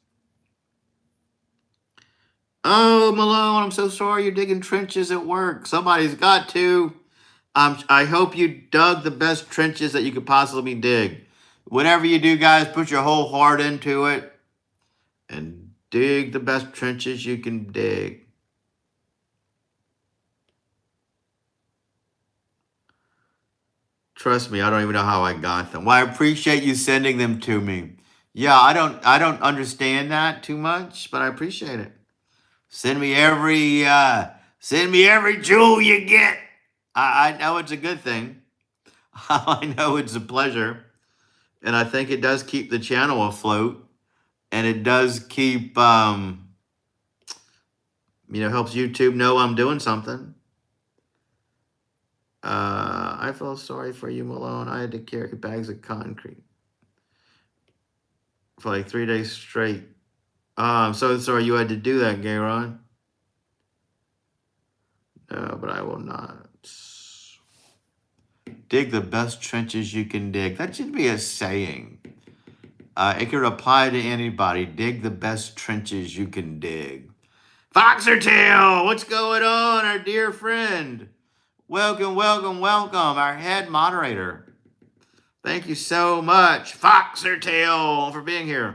Oh, Malone, I'm so sorry you're digging trenches at work. Somebody's got to. I hope you dug the best trenches that you could possibly dig. Whatever you do, guys, put your whole heart into it and dig the best trenches you can dig. Trust me, I don't even know how I got them. Well, I appreciate you sending them to me. Yeah, I don't understand that too much, but I appreciate it. Send me every jewel you get. I know it's a good thing. I know it's a pleasure. And I think it does keep the channel afloat. And it does keep helps YouTube know I'm doing something. I feel sorry for you, Malone. I had to carry bags of concrete for like 3 days straight. I'm so sorry you had to do that, Gayron. No, but I will not. Dig the best trenches you can dig. That should be a saying. It could apply to anybody. Dig the best trenches you can dig. Foxertail, what's going on, our dear friend? Welcome, welcome, welcome, our head moderator. Thank you so much, Foxertail, for being here.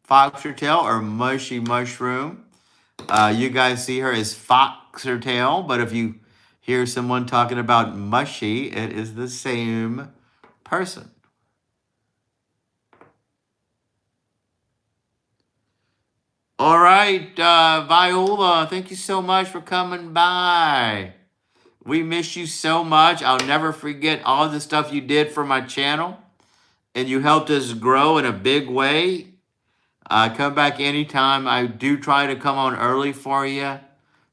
Foxertail or Mushy Mushroom. You guys see her as Foxertail, but if you hear someone talking about Mushy, it is the same person. All right, Viola, thank you so much for coming by. We miss you so much. I'll never forget all the stuff you did for my channel, and you helped us grow in a big way. Come back anytime. I do try to come on early for you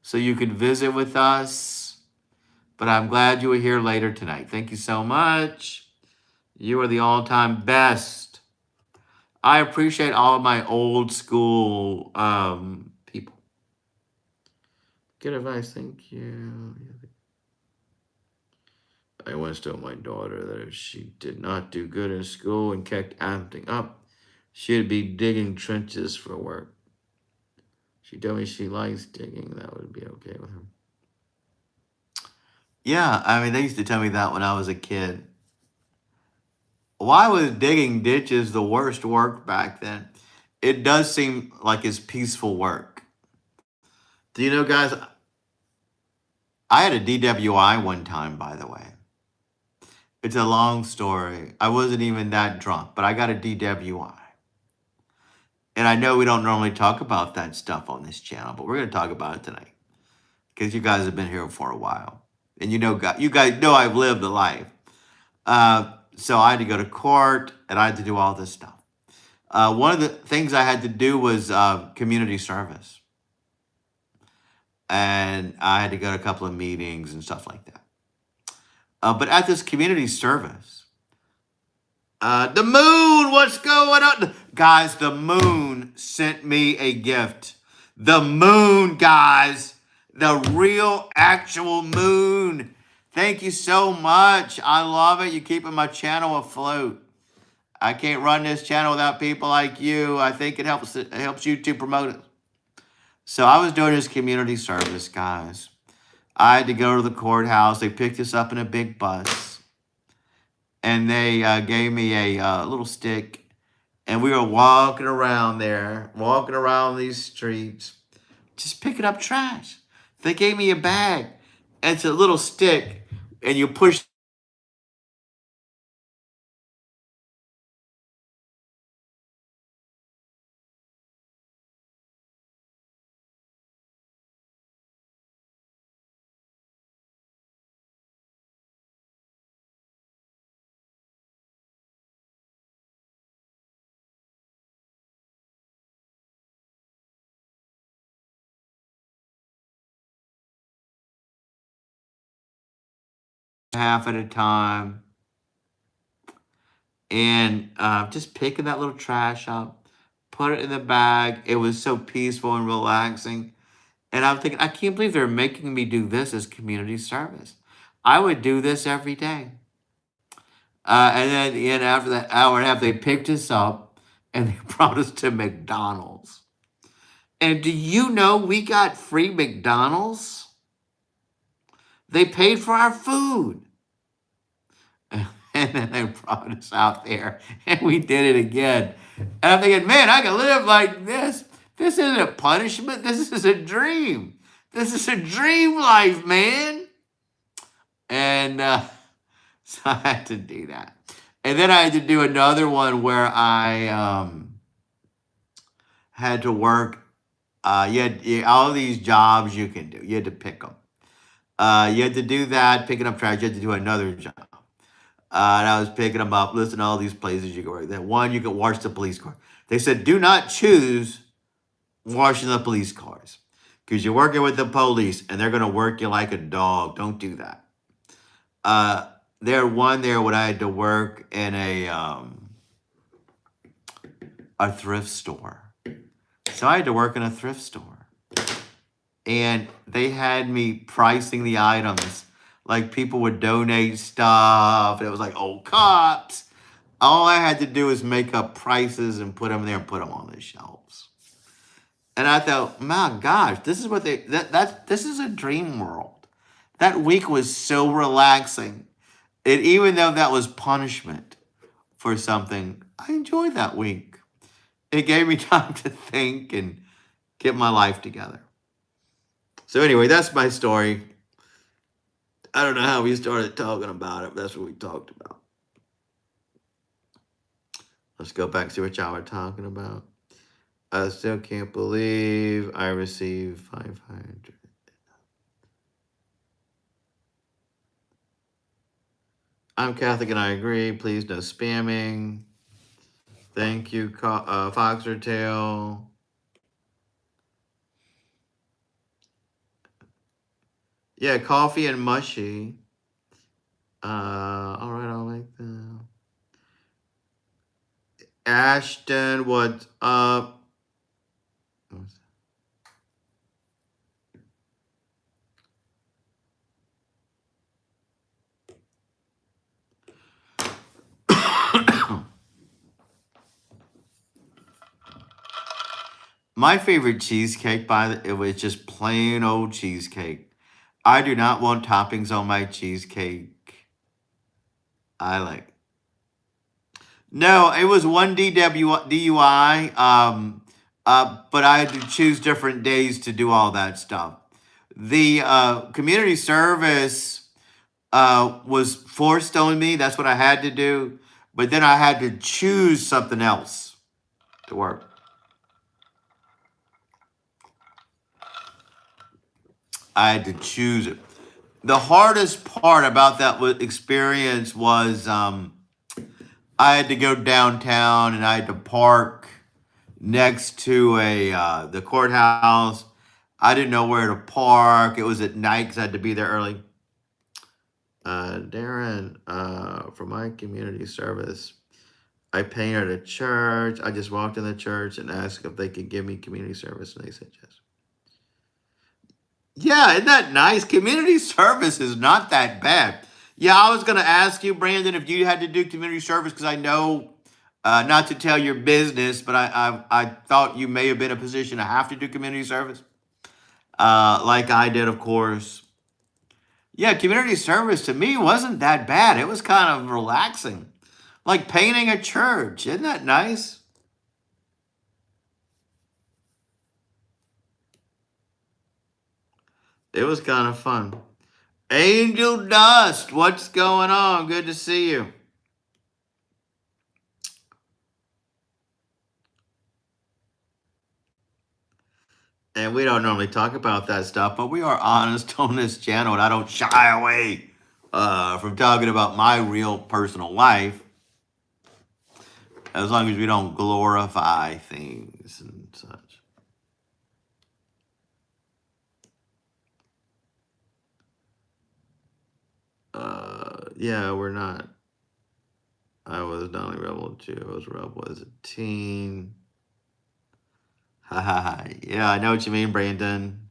so you can visit with us. But I'm glad you were here later tonight. Thank you so much. You are the all-time best. I appreciate all of my old school people. Good advice. Thank you. I once told my daughter that if she did not do good in school and kept acting up, she'd be digging trenches for work. She told me she likes digging. That would be okay with her. Yeah, I mean, they used to tell me that when I was a kid. Why was digging ditches the worst work back then? It does seem like it's peaceful work. Do you know, guys? I had a DWI one time, by the way. It's a long story. I wasn't even that drunk, but I got a DWI. And I know we don't normally talk about that stuff on this channel, but we're going to talk about it tonight because you guys have been here for a while. And you guys know I've lived a life. So I had to go to court and I had to do all this stuff. One of the things I had to do was community service. And I had to go to a couple of meetings and stuff like that. But at this community service, the moon, what's going on? Guys, the moon sent me a gift. The moon, guys. The real, actual moon. Thank you so much. I love it. You're keeping my channel afloat. I can't run this channel without people like you. I think it helps YouTube promote it. So I was doing this community service, guys. I had to go to the courthouse. They picked us up in a big bus. And they gave me a little stick. And we were walking around there, walking around these streets, just picking up trash. They gave me a bag. It's a little stick. And you push half at a time. And just picking that little trash up, put it in the bag. It was so peaceful and relaxing. And I'm thinking, I can't believe they're making me do this as community service. I would do this every day. And then after that hour and a half, they picked us up and they brought us to McDonald's. And do you know we got free McDonald's? They paid for our food. And then they brought us out there and we did it again. And I'm thinking, man, I can live like this. This isn't a punishment. This is a dream. This is a dream life, man. And so I had to do that. And then I had to do another one where I had to work. All these jobs you can do. You had to pick them. You had to do that, picking up trash. You had to do another job. And I was picking them up, listening to all these places you could work. That one, you could wash the police car. They said, do not choose washing the police cars because you're working with the police and they're going to work you like a dog. Don't do that. There when I had to work in a thrift store. So I had to work in a thrift store. And they had me pricing the items. Like people would donate stuff. And it was like old cops. All I had to do was make up prices and put them there and put them on the shelves. And I thought, my gosh, this is what this is a dream world. That week was so relaxing. And even though that was punishment for something, I enjoyed that week. It gave me time to think and get my life together. So anyway, that's my story. I don't know how we started talking about it, but that's what we talked about. Let's go back and see what y'all were talking about. I still can't believe I received 500. I'm Catholic and I agree. Please no spamming. Thank you, Fox or Tail. Yeah, coffee and mushy. All right, I'll make that. Ashton, what's up? My favorite cheesecake, it was just plain old cheesecake. I do not want toppings on my cheesecake. I like. No, it was one DUI. But I had to choose different days to do all that stuff. The community service was forced on me. That's what I had to do. But then I had to choose something else to work. I had to choose it. The hardest part about that experience was I had to go downtown and I had to park next to the courthouse. I didn't know where to park. It was at night because I had to be there early. Darren, for my community service, I painted a church. I just walked in the church and asked if they could give me community service, and they said yes. Yeah, isn't that nice? Community service is not that bad. Yeah, I was going to ask you, Brandon, if you had to do community service because I know, not to tell your business, but I thought you may have been in a position to have to do community service, like I did, of course. Yeah, community service to me wasn't that bad. It was kind of relaxing, like painting a church. Isn't that nice? It was kind of fun. Angel Dust, what's going on? Good to see you. And we don't normally talk about that stuff, but we are honest on this channel, and I don't shy away from talking about my real personal life, as long as we don't glorify things and such. Yeah, we're not. I was not only rebel too. I was rebel as a teen. Ha ha ha. Yeah, I know what you mean, Brandon.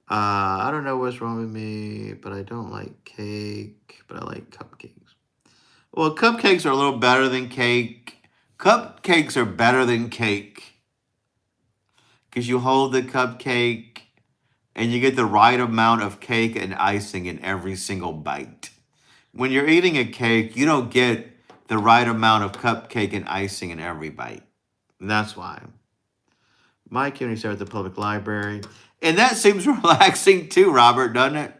I don't know what's wrong with me, but I don't like cake, but I like cupcakes. Well, cupcakes are a little better than cake. Cupcakes are better than cake because you hold the cupcake and you get the right amount of cake and icing in every single bite. When you're eating a cake, you don't get the right amount of cupcake and icing in every bite. And that's why. My community started at the public library. And that seems relaxing too, Robert, doesn't it?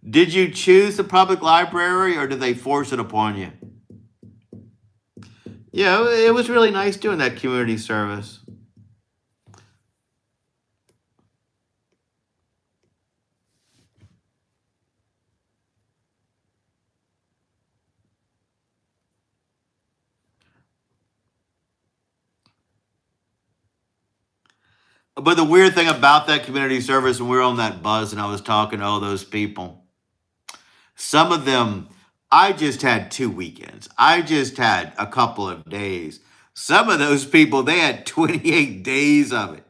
Did you choose the public library or did they force it upon you? Yeah, it was really nice doing that community service. But the weird thing about that community service, when we were on that bus and I was talking to all those people, some of them, I just had 2 weekends. I just had a couple of days. Some of those people, they had 28 days of it.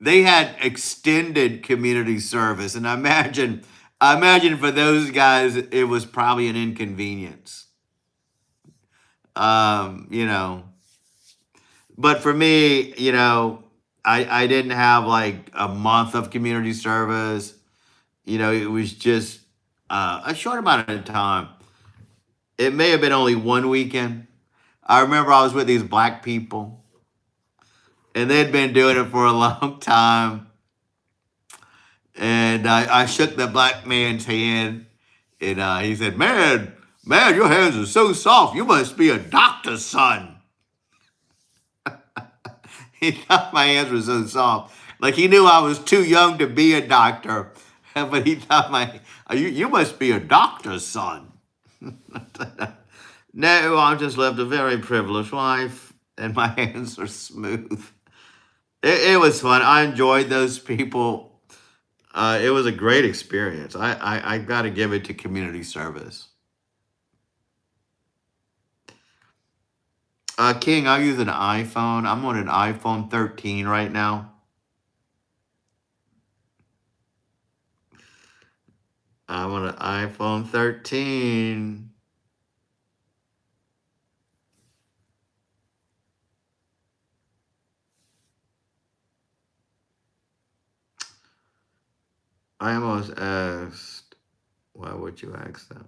They had extended community service. And I imagine for those guys, it was probably an inconvenience. You know, but for me, I didn't have like a month of community service. It was just a short amount of time. It may have been only one weekend. I remember I was with these black people, and they'd been doing it for a long time. And I shook the black man's hand, and he said, man, your hands are so soft. You must be a doctor's son." He thought my hands were so soft. Like he knew I was too young to be a doctor, but he thought you must be a doctor's son. No, I just lived a very privileged life, and my hands are smooth. It was fun. I enjoyed those people. It was a great experience. I got to give it to community service. King, I use an iPhone. I'm on an iPhone 13 right now. I'm on an iPhone 13. I almost asked, why would you ask that?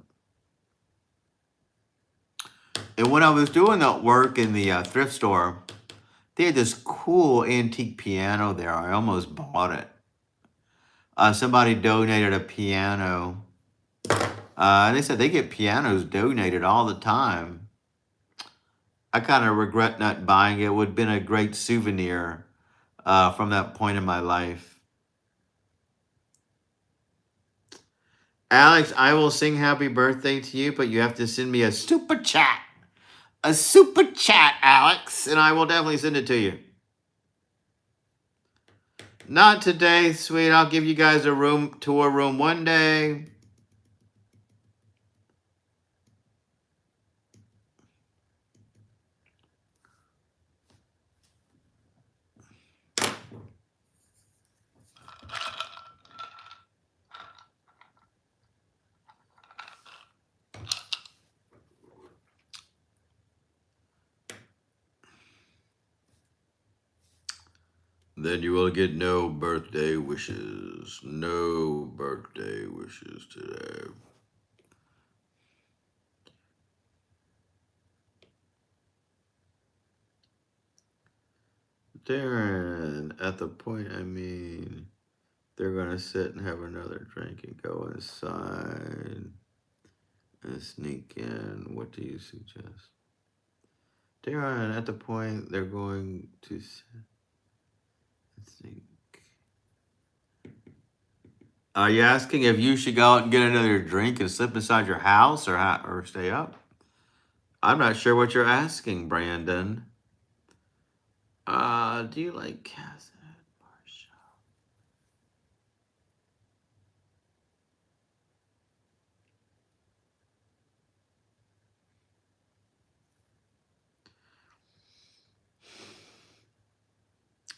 And when I was doing that work in the thrift store, they had this cool antique piano there. I almost bought it. Somebody donated a piano. They said they get pianos donated all the time. I kind of regret not buying it. It would have been a great souvenir from that point in my life. Alex, I will sing happy birthday to you, but you have to send me a super chat. A super chat, Alex, and I will definitely send it to you. Not today, sweet. I'll give you guys a room tour room one day. Then you will get no birthday wishes. No birthday wishes today. Darren, at the point, I mean, they're going to sit and have another drink and go inside and sneak in. What do you suggest? Darren, at the point, they're going to sit and sneak. Are you asking if you should go out and get another drink and slip inside your house or stay up? I'm not sure what you're asking, Brandon. Do you like Cass and Marsha?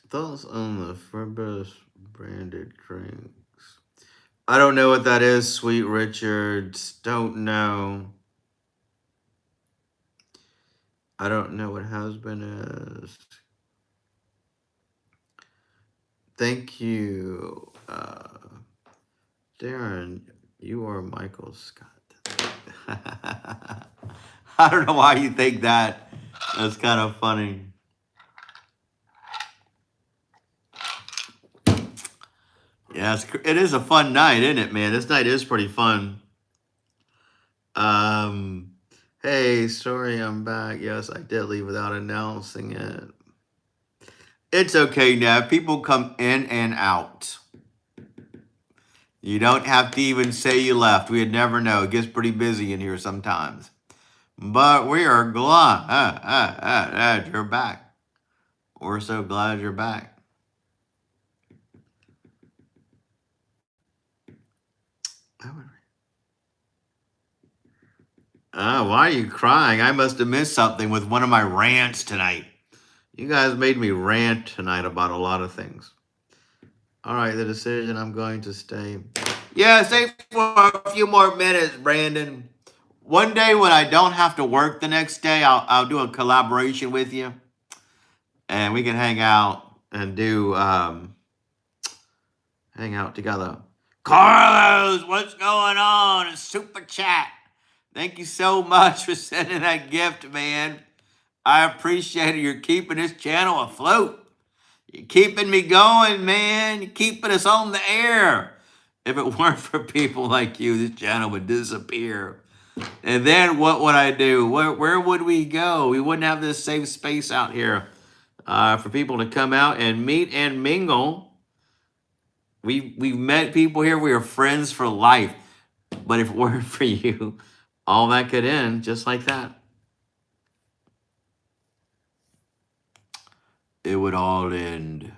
Thoughts on the Furbus branded drinks? I don't know what that is, Sweet Richards. Don't know. I don't know what husband is. Thank you, Darren. You are Michael Scott. I don't know why you think that. That's kind of funny. Yeah, it is a fun night, isn't it, man? This night is pretty fun. Hey, sorry I'm back. Yes, I did leave without announcing it. It's okay now. People come in and out. You don't have to even say you left. We'd never know. It gets pretty busy in here sometimes. But we are glad you're back. We're so glad you're back. Why are you crying? I must have missed something with one of my rants tonight. You guys made me rant tonight about a lot of things. All right, the decision, I'm going to stay. Yeah, stay for a few more minutes, Brandon. One day when I don't have to work the next day, I'll do a collaboration with you, and we can hang out and do hang out together. Carlos, what's going on? It's super chat. Thank you so much for sending that gift, man. I appreciate it. You're keeping this channel afloat. You're keeping me going, man. You're keeping us on the air. If it weren't for people like you, this channel would disappear. And then what would I do? Where would we go? We wouldn't have this safe space out here for people to come out and meet and mingle. We've met people here. We are friends for life. But if it weren't for you, all that could end just like that. It would all end.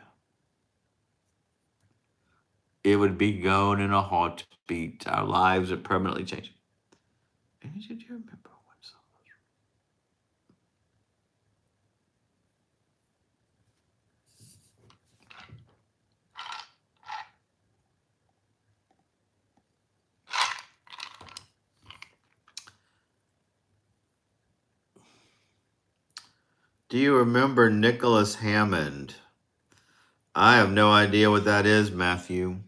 It would be gone in a heartbeat. Our lives would permanently change. And did you remember what song? Do you remember Nicholas Hammond? I have no idea what that is, Matthew.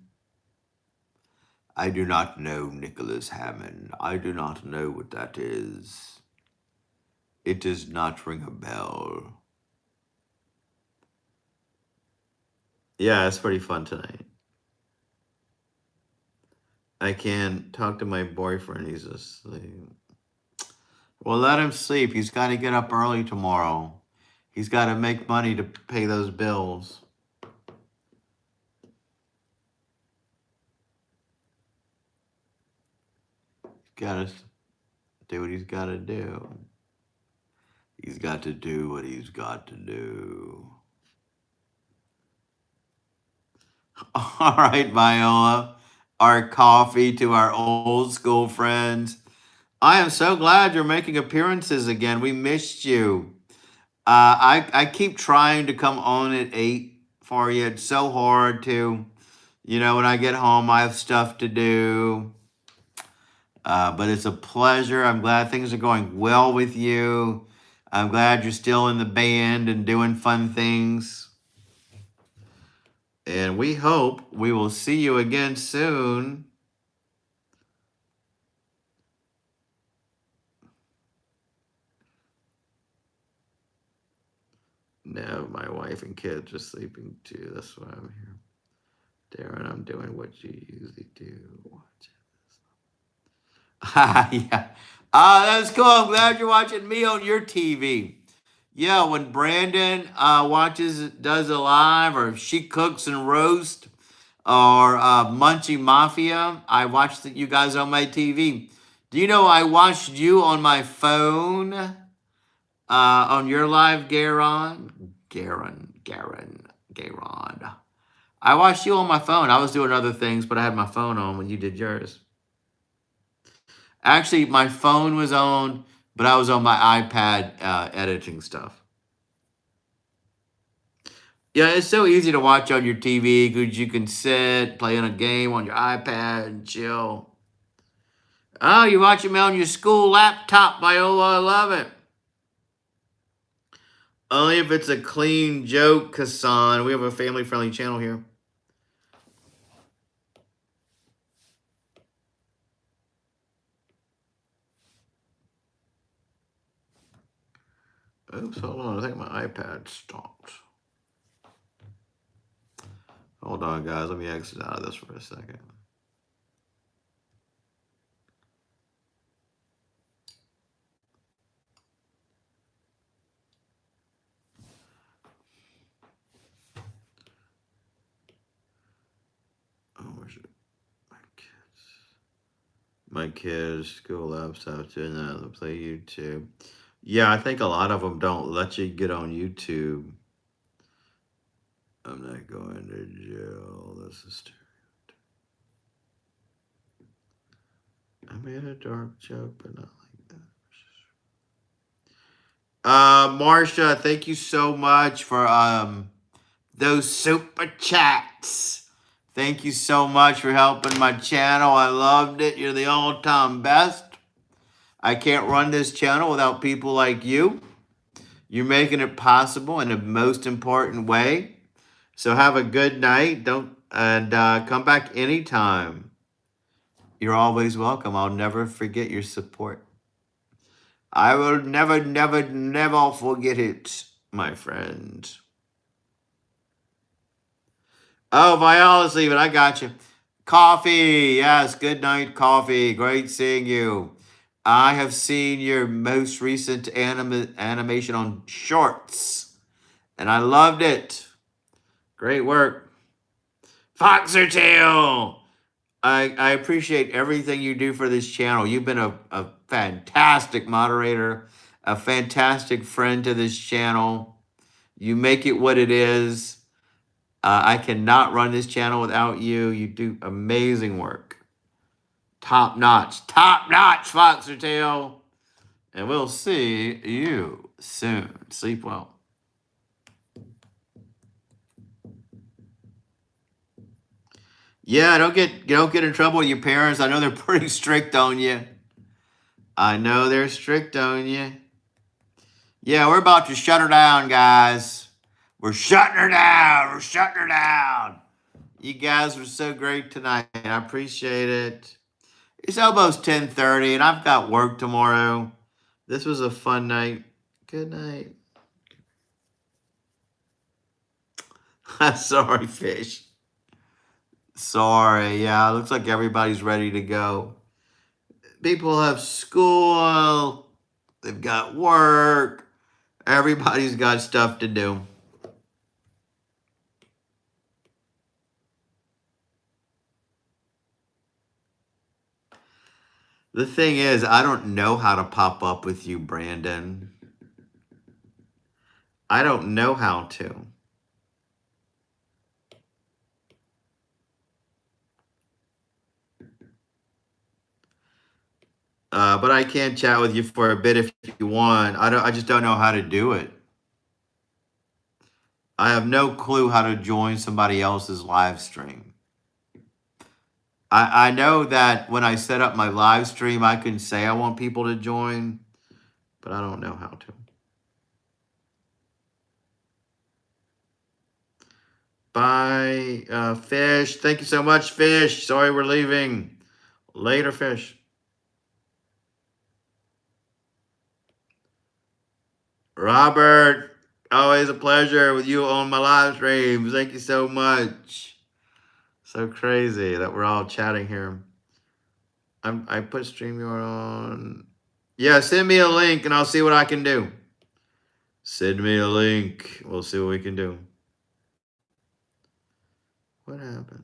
I do not know Nicholas Hammond. I do not know what that is. It does not ring a bell. Yeah, it's pretty fun tonight. I can't talk to my boyfriend. He's asleep. Well, let him sleep. He's got to get up early tomorrow. He's got to make money to pay those bills. Got to do what he's got to do. He's got to do what he's got to do. All right, Viola. Our coffee to our old school friends. I am so glad you're making appearances again. We missed you. I keep trying to come on at 8 for you. It's so hard to, when I get home, I have stuff to do. But it's a pleasure. I'm glad things are going well with you. I'm glad you're still in the band and doing fun things. And we hope we will see you again soon. No, my wife and kids are sleeping too. That's why I'm here. Darren, I'm doing what you usually do. Yeah. That's cool. I'm glad you're watching me on your TV. Yeah, when Brandon does a live, or she cooks and roast, or Munchie Mafia, I watch you guys on my TV. Do you know I watched you on my phone on your live, Garon? Garon. I watched you on my phone. I was doing other things, but I had my phone on when you did yours. Actually, my phone was on, but I was on my iPad editing stuff. Yeah, it's so easy to watch on your TV because you can sit, playing a game on your iPad and chill. Oh, you're watching me on your school laptop, Viola. I love it. Only if it's a clean joke, Kassan. We have a family-friendly channel here. Oops, hold on. I think my iPad stopped. Hold on, guys. Let me exit out of this for a second. Oh, where's it? My kids, school laptops, doing that. They play YouTube. Yeah, I think a lot of them don't let you get on YouTube. I'm not going to jail. This is true. I made a dark joke, but not like that. Marsha, thank you so much for those super chats. Thank you so much for helping my channel. I loved it. You're the all-time best. I can't run this channel without people like you. You're making it possible in the most important way. So have a good night. Come back anytime. You're always welcome. I'll never forget your support. I will never, never, never forget it, my friend. Oh, Viola's leaving. I got you. Coffee. Yes, good night, Coffee. Great seeing you. I have seen your most recent animation on Shorts, and I loved it. Great work. Foxertail. I appreciate everything you do for this channel. You've been a fantastic moderator, a fantastic friend to this channel. You make it what it is. I cannot run this channel without you. You do amazing work. Top notch, Foxertail. And we'll see you soon. Sleep well. Yeah, don't get in trouble with your parents. I know they're pretty strict on you. Yeah, we're about to shut her down, guys. We're shutting her down. You guys were so great tonight. I appreciate it. It's almost 10:30 and I've got work tomorrow. This was a fun night. Good night. Sorry, fish. Sorry. Yeah, it looks like everybody's ready to go. People have school. They've got work. Everybody's got stuff to do. The thing is, I don't know how to pop up with you, Brandon. I don't know how to. But I can chat with you for a bit if you want. I just don't know how to do it. I have no clue how to join somebody else's live stream. I know that when I set up my live stream, I can say I want people to join, but I don't know how to. Bye, Fish. Thank you so much, Fish. Sorry we're leaving. Later, Fish. Robert, always a pleasure with you on my live streams. Thank you so much. So crazy that we're all chatting here. I put StreamYard on. Yeah, send me a link and I'll see what I can do. Send me a link. We'll see what we can do. What happened?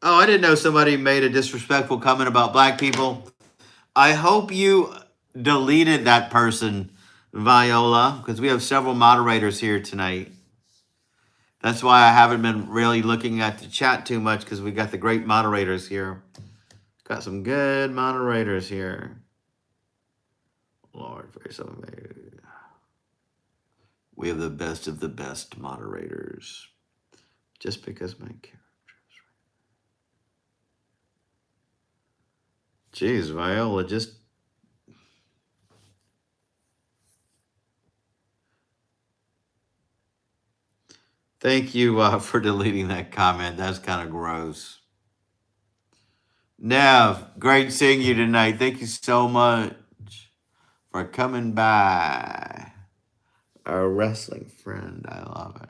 Oh, I didn't know somebody made a disrespectful comment about black people. I hope you deleted that person, Viola, because we have several moderators here tonight. That's why I haven't been really looking at the chat too much, because we got the great moderators here. Got some good moderators here. Lord, for some of you. We have the best of the best moderators. Just because my character is right. Jeez, Viola, just... Thank you for deleting that comment. That's kind of gross. Nev, great seeing you tonight. Thank you so much for coming by. Our wrestling friend. I love it.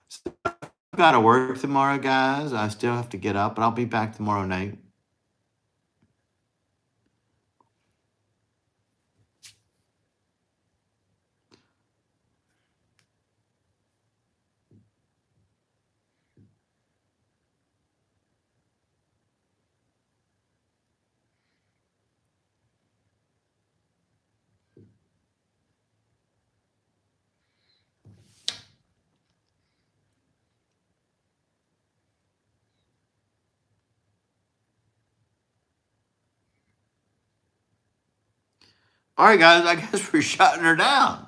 So I've got to work tomorrow, guys. I still have to get up, but I'll be back tomorrow night. All right, guys, I guess we're shutting her down.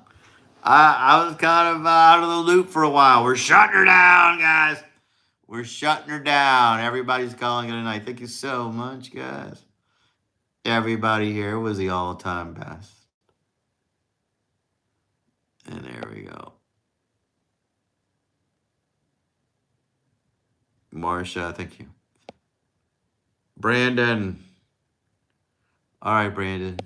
I was kind of out of the loop for a while. We're shutting her down, guys. We're shutting her down. Everybody's calling it a night. Thank you so much, guys. Everybody here was the all-time best. And there we go. Marsha, thank you. Brandon. All right, Brandon.